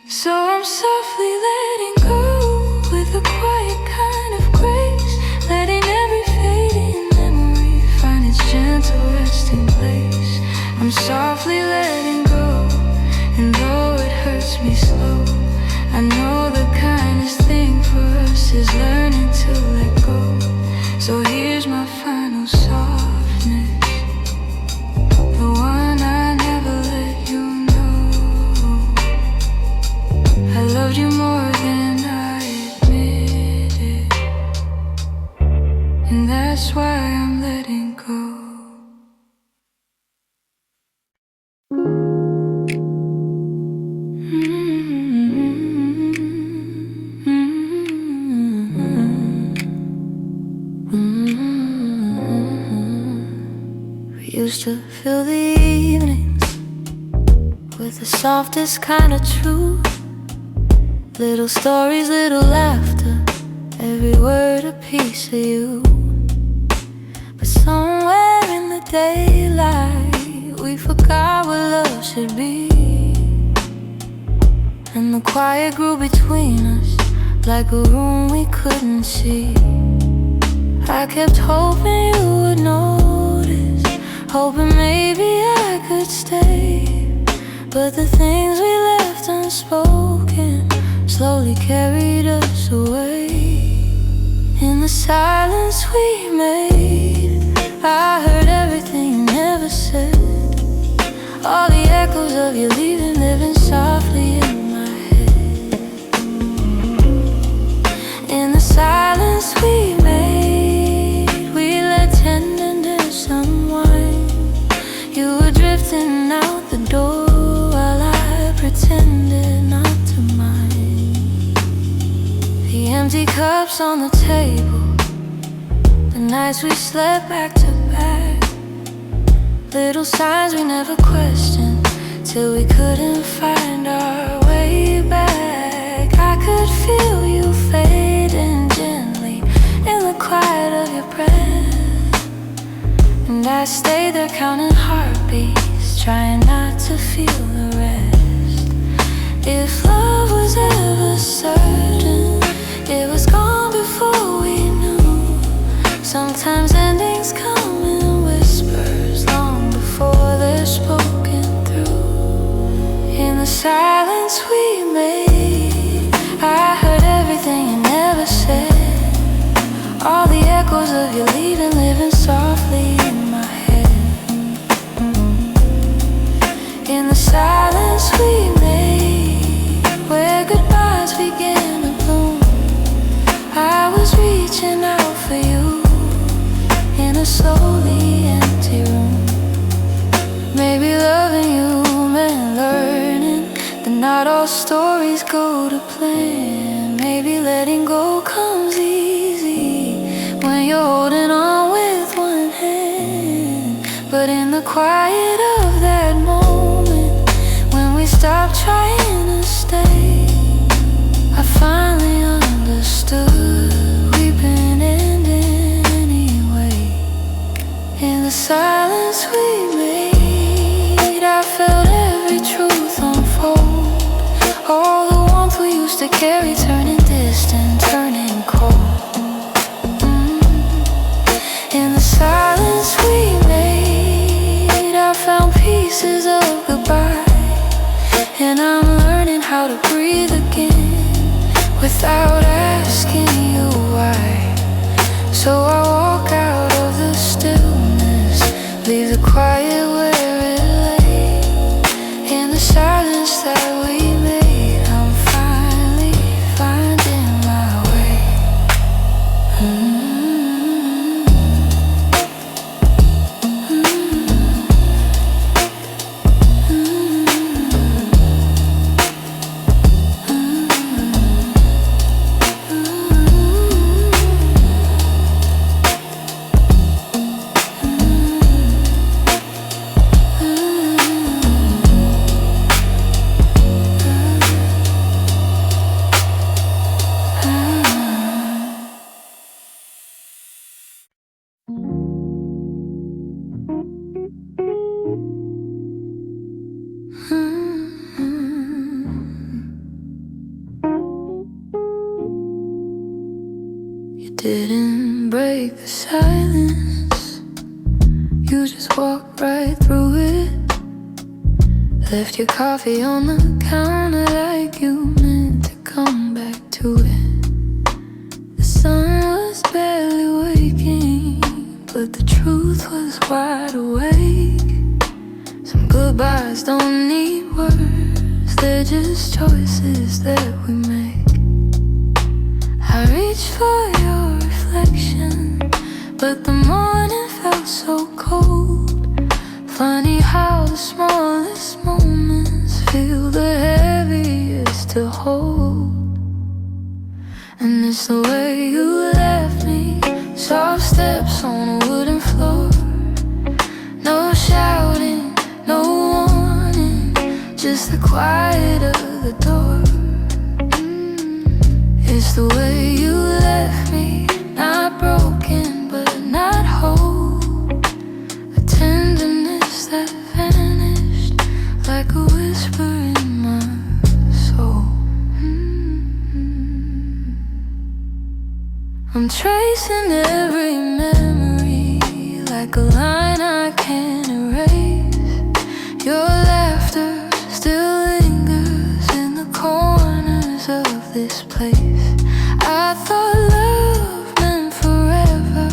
So I'm softly letting go with a quiet kind of grace, letting every fading memory find its gentle resting place. I'm softly letting go, and though it hurts me slow, I know the kindest thing for us is learning to let go. So here's my final softness, the one I never let you know. I loved you more than I admitted, and that's why I'm letting go. We used to fill the evenings with the softest kind of truth, little stories, little laughter, every word a piece of you. But somewhere in the daylight we forgot what love should be, and the quiet grew between us like a room we couldn't see. I kept hoping you would notice, hoping maybe I could stay. But the things we left unspoken slowly carried us away. In the silence we made, I heard everything you never said, all the echoes of you leaving living softly in my head. In the silence we made, we let tenderness unwind. You were drifting out the door while I pretended not to mind. The empty cups on the table, the nights we slept back to back, little signs we never questioned till we couldn't find our way back. I could feel you fading gently in the quiet of your breath, and I stayed there counting heartbeats, trying not to feel the rest. If love was ever certain, it was gone before we knew. Sometimes endings come in whispers long before they're spoken through. In the silence we made, I heard everything you never said, all the echoes of you leaving living softly in my head. In the silence we made, where goodbyes began to bloom, I was reaching out for you in a slowly empty room. Maybe loving you meant learning that not all stories go to plan. Maybe letting go comes easy when you're holding on with one hand. But in the quiet of that moment, when we stopped trying to stay, I finally understood we've been ending anyway. In the silence we made, I felt every truth unfold, all the warmth we used to carry turning distant, turning cold. In the silence we made, I found pieces of goodbye, and I'm learning how to breathe again. without asking you why. So I walk out of the stillness, leave the quiet where it lay. In the silence that we made, I'm finally finding my way. You didn't break the silence, you just walked right through it. Left your coffee on the counter like you meant to come back to it. The sun was barely waking, but the truth was wide awake. Some goodbyes don't need words, they're just choices that we make. I reached for your reflection, but the morning felt so cold. Funny how the smallest moments feel the heaviest to hold. And it's the way you left me, soft steps on a wooden floor. No shouting, no warning, just the quiet of the door. It's the way you left me, not broken but not whole. A tenderness that vanished like a whisper in my soul. I'm tracing every memory like a line I can't erase. Your laughter still lingers in the corners of this place. I thought love meant forever,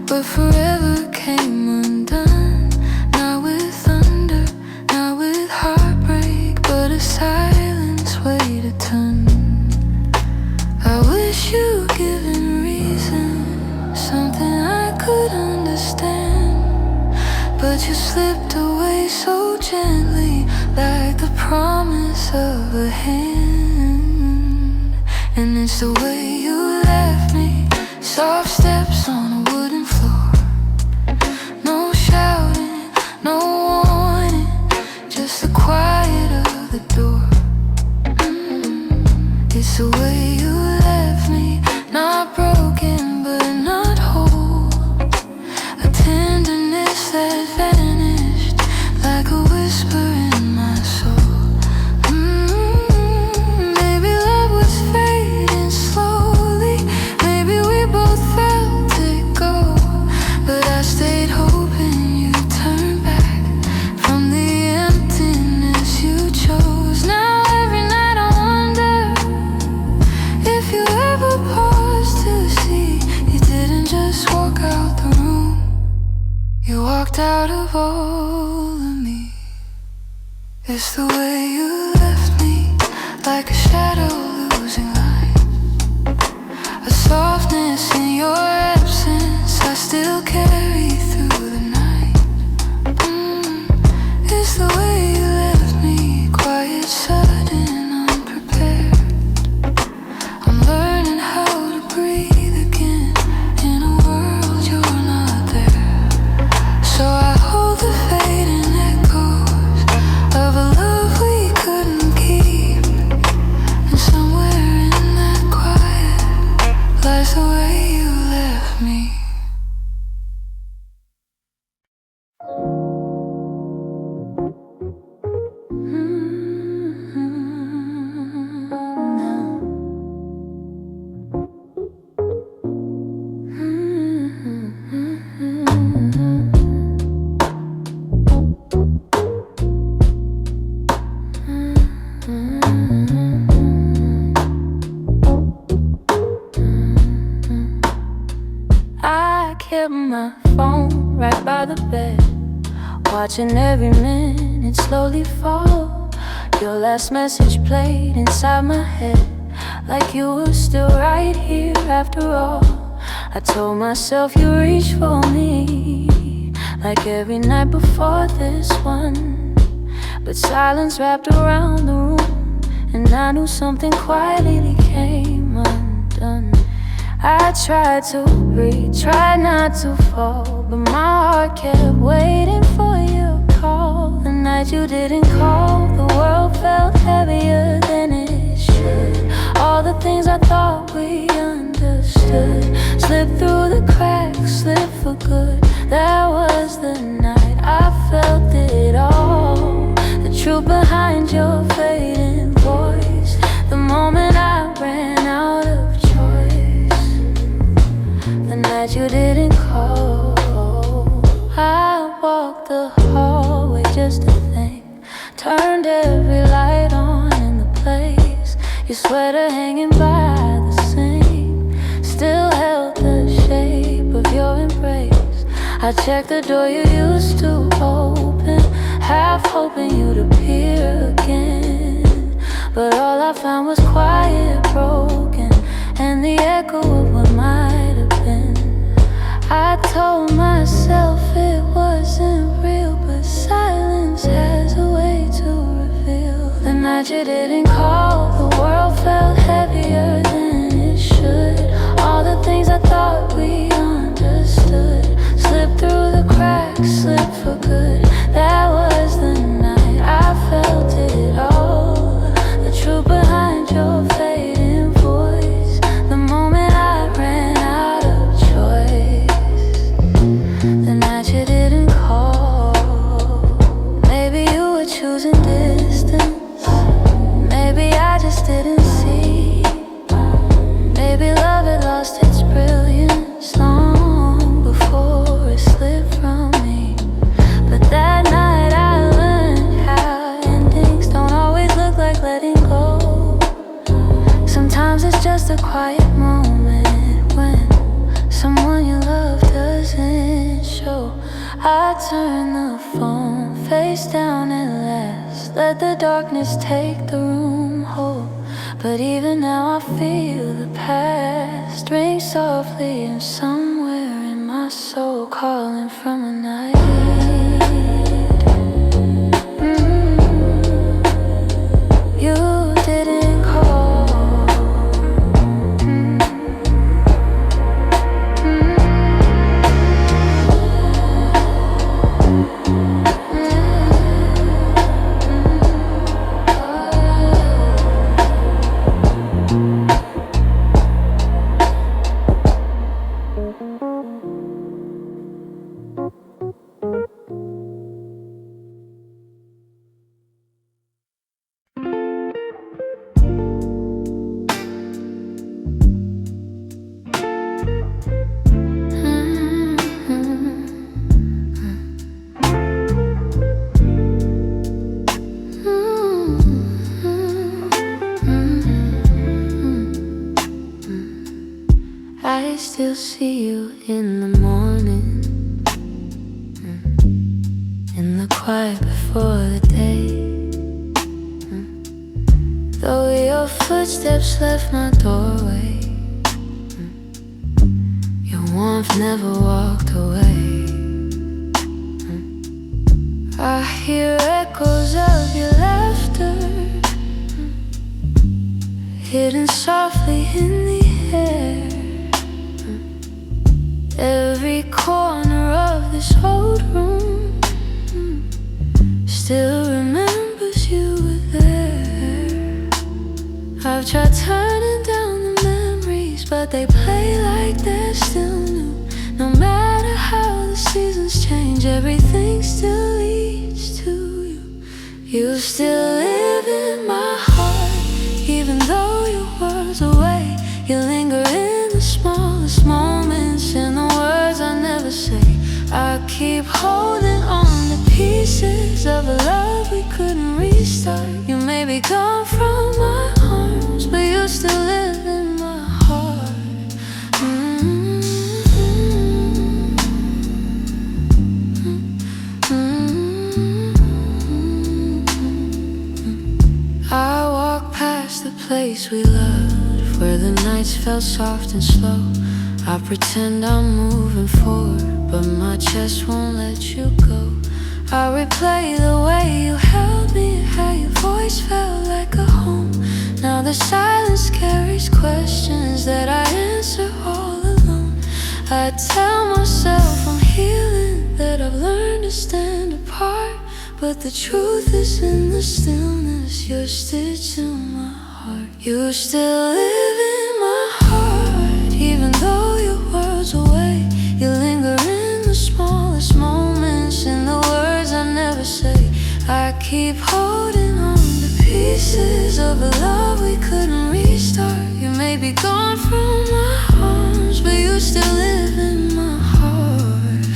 but forever came undone. Not with thunder, not with heartbreak, but a silence weighed a ton. I wish you'd given reason, something I could understand, but you slipped away so gently, like the promise of a hand. And it's the way you left me, soft steps on a wooden floor. No shouting, no warning, just the quiet of the door. It's the way you left me, not broken but not whole. A tenderness that vanished like a whisper in my soul. Maybe love was fading slowly, maybe we both felt it go, but I stayed hoping you'd turn back from the emptiness you chose. Now every night I wonder if you ever paused to see you didn't just walk out the room, you walked out of all of me. It's the way you left me, like a shadow losing light. A softness in your absence I still carry through the night. It's the way you left me, quiet, sudden, unprepared. I'm learning how to breathe again in a world you're not there. So I hold the fading echoes of a love we couldn't keep. And somewhere in that quiet lies the way you left me. kept my phone right by the bed, watching every minute slowly fall. Your last message played inside my head, like you were still right here after all. I told myself you reached for me, like every night before this one. But silence wrapped around the room, and I knew something quietly came undone. I tried to breathe, tried not to fall, but my heart kept waiting for your call. The night you didn't call, the world felt heavier than it should. All the things I thought we understood slipped through the cracks, slipped for good. That was the night I felt it all, the truth behind your fading voice, the moment I ran out of choice, the night you didn't call. I walked the hallway just to think, turned every light on in the place. Your sweater hanging by the sink still held the shape of your embrace. I checked the door you used to open, half hoping you'd appear again. But all I found was quiet, broken, and the echo of what might have been. I told myself it wasn't real, but silence has a way to reveal. The night you didn't call, the world felt heavier than it should. All the things I thought we understood slipped through the cracks, slipped for good. That was the night I felt it all, the truth behind your fading voice, the moment I ran out of choice, the night you didn't call. Maybe you were choosing distance, maybe I just didn't see. Maybe love had lost its brilliance long before it slipped from me. But that night I learned how endings don't always look like letting go. Sometimes it's just a quiet moment when someone you love doesn't show. I turn the phone face down at last, let the darkness take the room whole. But even now I feel the past ring softly, and somewhere in my soul calling from a night. You didn't call. I still see you in the morning, in the quiet before the day. Though your footsteps left my doorway, your warmth never walked away. I hear echoes of your laughter, hidden softly in the air. Every corner of this old room still remembers you were there. I've tried turning down the memories, but they play like they're still new. No matter how the seasons change, everything still leads to you. You still live in my heart, even though your world's away. You linger in the smallest moments, in the words I never say. I keep holding on to pieces of a love we couldn't restart. You may be gone from my arms, but you still live in my heart. place we loved, where the nights felt soft and slow. I pretend I'm moving forward, but my chest won't let you go. I replay the way you held me, how your voice felt like a home. Now the silence carries questions that I answer all alone. I tell myself I'm healing, that I've learned to stand apart, but the truth is in the stillness. You're stitched in my heart. You still live in my heart, even though your world's away. You linger in the smallest moments, in the words I never say. I keep holding on to pieces of a love we couldn't restart. You may be gone from my arms, but you still live in my heart.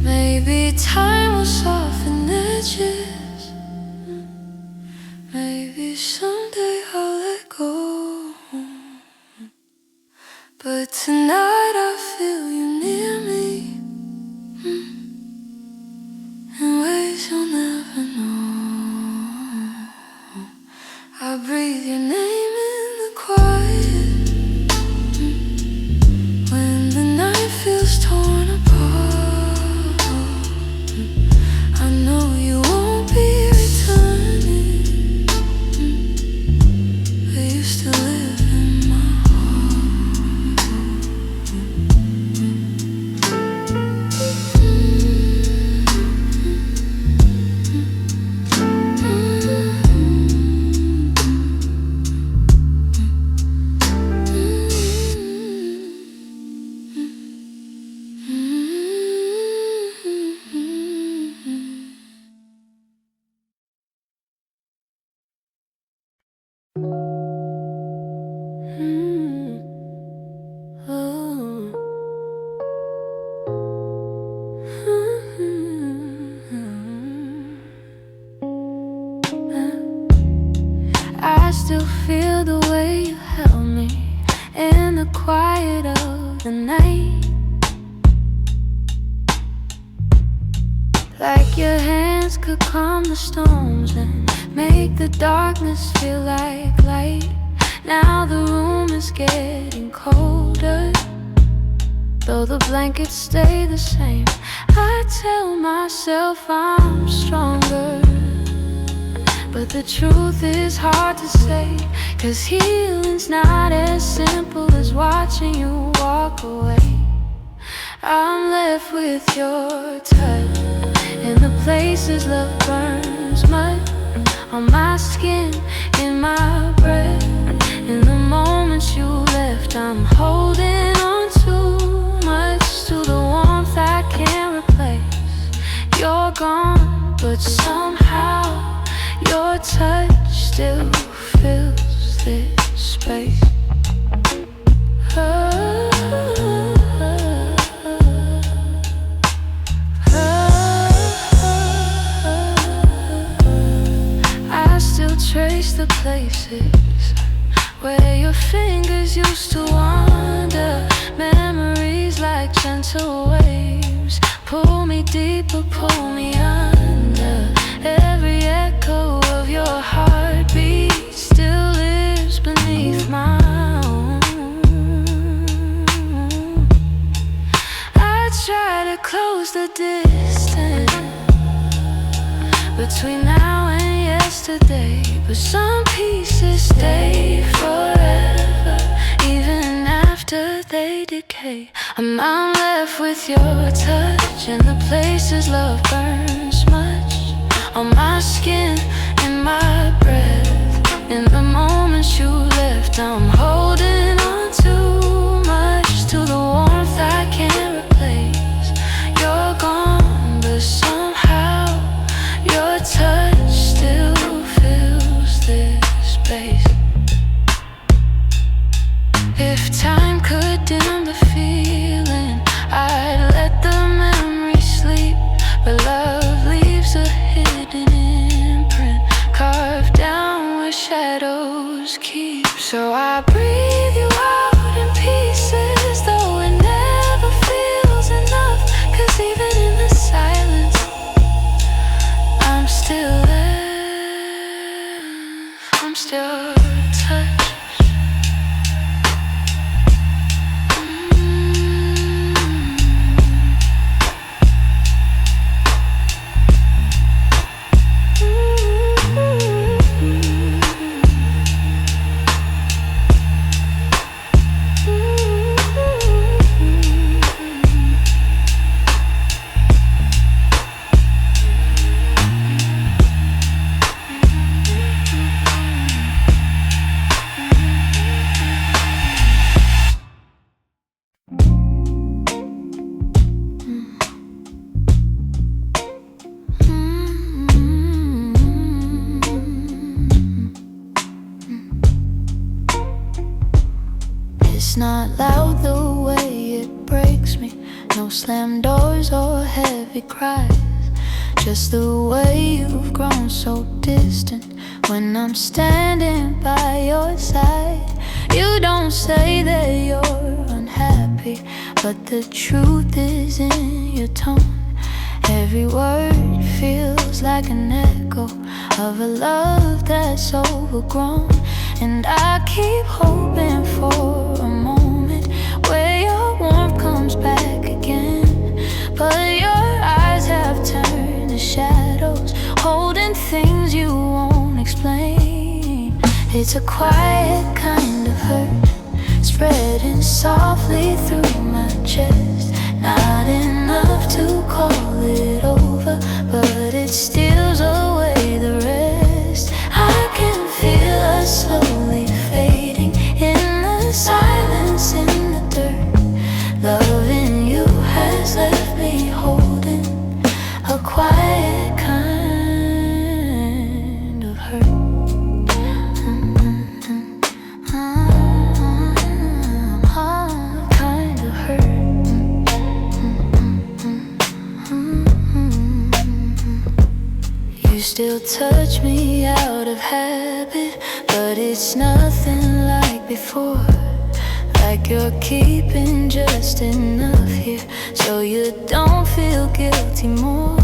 Maybe time will soften edges. Maybe someday I'll let go. But tonight I feel you near me, in ways you'll never know. I breathe your name in the quiet, when the night feels torn apart. I know you won't be returning, but you still live in my I still feel the way you held me in the quiet of the night, like your hands could calm the storms and make the darkness feel like light. Now the room is getting colder, though the blankets stay the same. I tell myself I'm stronger, but the truth is hard to say, 'cause healing's not as simple as watching you walk away. I'm left with your touch, in the places love burns mud, on my skin, in my breath. In the moments you left, I'm holding on too much to the warmth I can't replace. You're gone, but somehow your touch still fills this space. I still trace the places where your fingers used to wander. Memories like gentle waves pull me deeper, pull me under. Every echo of your heartbeat still lives beneath my own. I try to close the distance between now and yesterday, but some pieces stay forever, even after they decay. I'm left with your touch, in the places love burns much, on my skin, in my breath. In the moments you left, I'm holding on too much to the warmth I can't replace. You're gone, but somehow your touch still fills this space. If time could dim the feeling, I'd let the memory sleep, but love leaves a hidden imprint, carved down where shadows keep. So I breathe It's not loud the way it breaks me, no slam doors or heavy cries. Just the way you've grown so distant when I'm standing by your side. You don't say that you're unhappy, but the truth is in your tone. Every word feels like an echo of a love that's overgrown. And I keep hoping for a moment where your warmth comes back again. But your eyes have turned to shadows, holding things you won't explain. It's a quiet kind of hurt, spreading softly through my chest. Not enough to call it over, but it steals away the rest. I can feel us slowly fading in the silence, in the dirt. Loving you has left me holding a quiet kind of hurt. Kind of hurt. You still touch me out of habit, but it's nothing like before. Like you're keeping just enough here so you don't feel guilty more.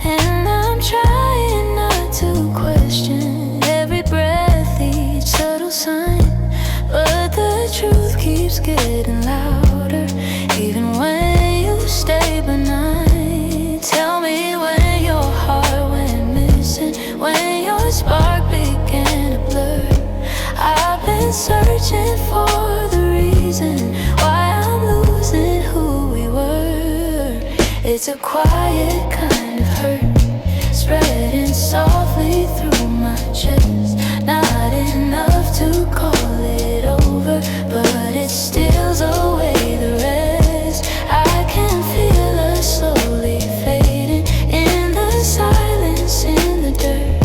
And I'm trying not to question every breath, each subtle sign, but the truth keeps getting louder even when you stay benign. Tell me when your heart went missing, when your spark began to blur. I've been searching for the reason why I'm losing who we were. It's a quiet kind of hurt, spreading softly through my chest. Not enough to call it over, but it steals away the rest. I can feel us slowly fading in the silence, in the dirt.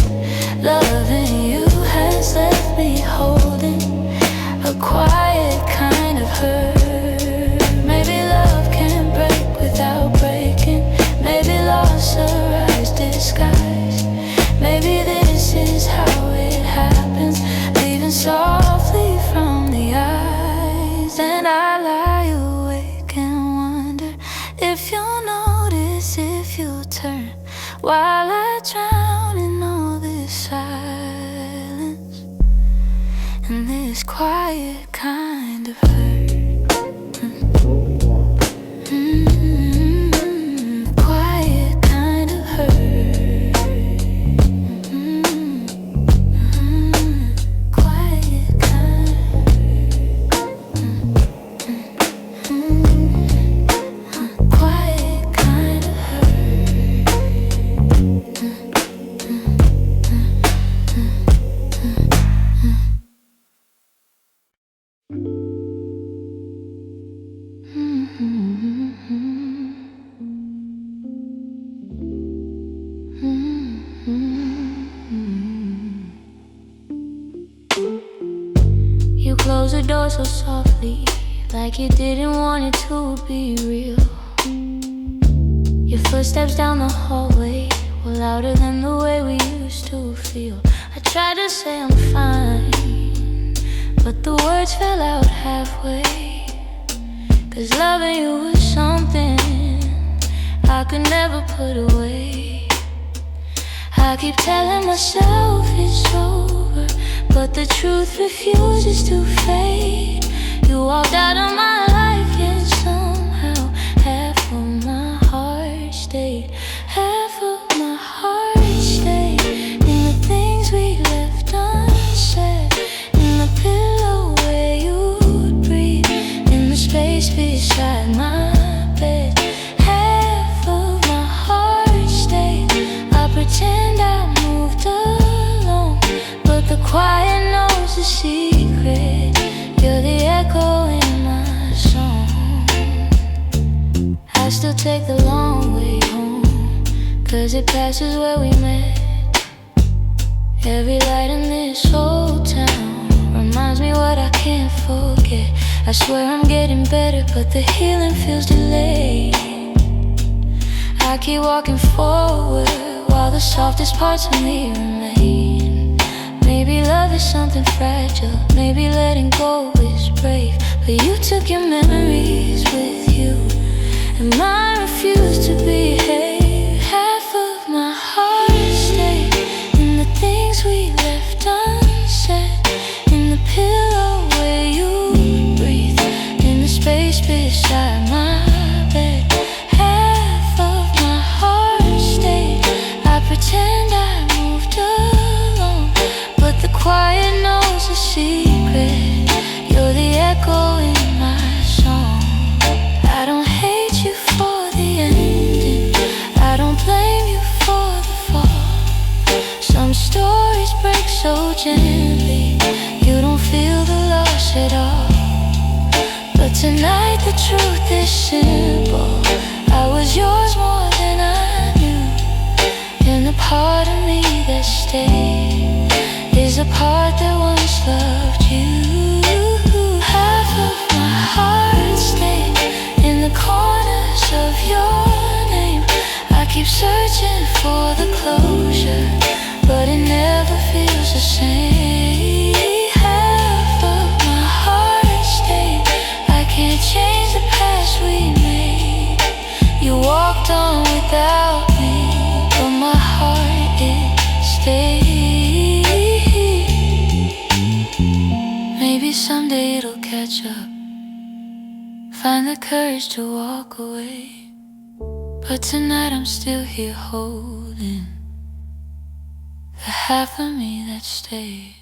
Loving you has left me holding a quiet kind of hurt. Maybe love can break without breaking. Maybe loss arrives disguised. Maybe this is how it happens, leaving softly from the eyes. And I lie awake and wonder if you'll notice, if you'll turn, while I drown in all this silence and this quiet kind of hurt. Quiet kind of hurt. Quiet kind of quiet kind of You close the door so softly, like you didn't want it to be real. Your footsteps down the hallway were louder than the way we used to feel. I tried to say I'm fine, but the words fell out halfway. 'Cause loving you was something I could never put away. I keep telling myself it's over, but the truth refuses to fade. You walked out of my life, yet somehow half of my heart stayed. Half of my heart stayed in the things we left unsaid, in the pillow where you'd breathe, in the space beside my bed. Half of my heart stayed. I pretend I moved alone, but the quiet knows the secret. You're the echo in my song. I still take the long way home, 'cause it passes where we met. Every light in this old town reminds me what I can't forget. I swear I'm getting better, but the healing feels delayed. I keep walking forward while the softest parts of me remain. Maybe love is something fragile, maybe letting go is brave, but you took your memories with you, and mine refused to behave. Half of my heart stayed in the things we left unsaid, in the pillow where you breathe, in the space beside my bed. Half of my heart stayed. I pretend I moved alone, but the quiet knows a secret. You're the echo in my song. I don't hate you for the ending, I don't blame you for the fall. Some stories break so gently, you don't feel the loss at all. But tonight the truth is simple, I was yours more than I knew, and the part of me that stayed is a part that once loved you. Half of my heart stayed in the corners of your name. I keep searching for the closure, but it never feels the same. Half of my heart stayed. I can't change the past we made. You walked on without me, but my heart, it stayed. Maybe someday it'll catch up, find the courage to walk away, but tonight I'm still here holding the half of me that stayed.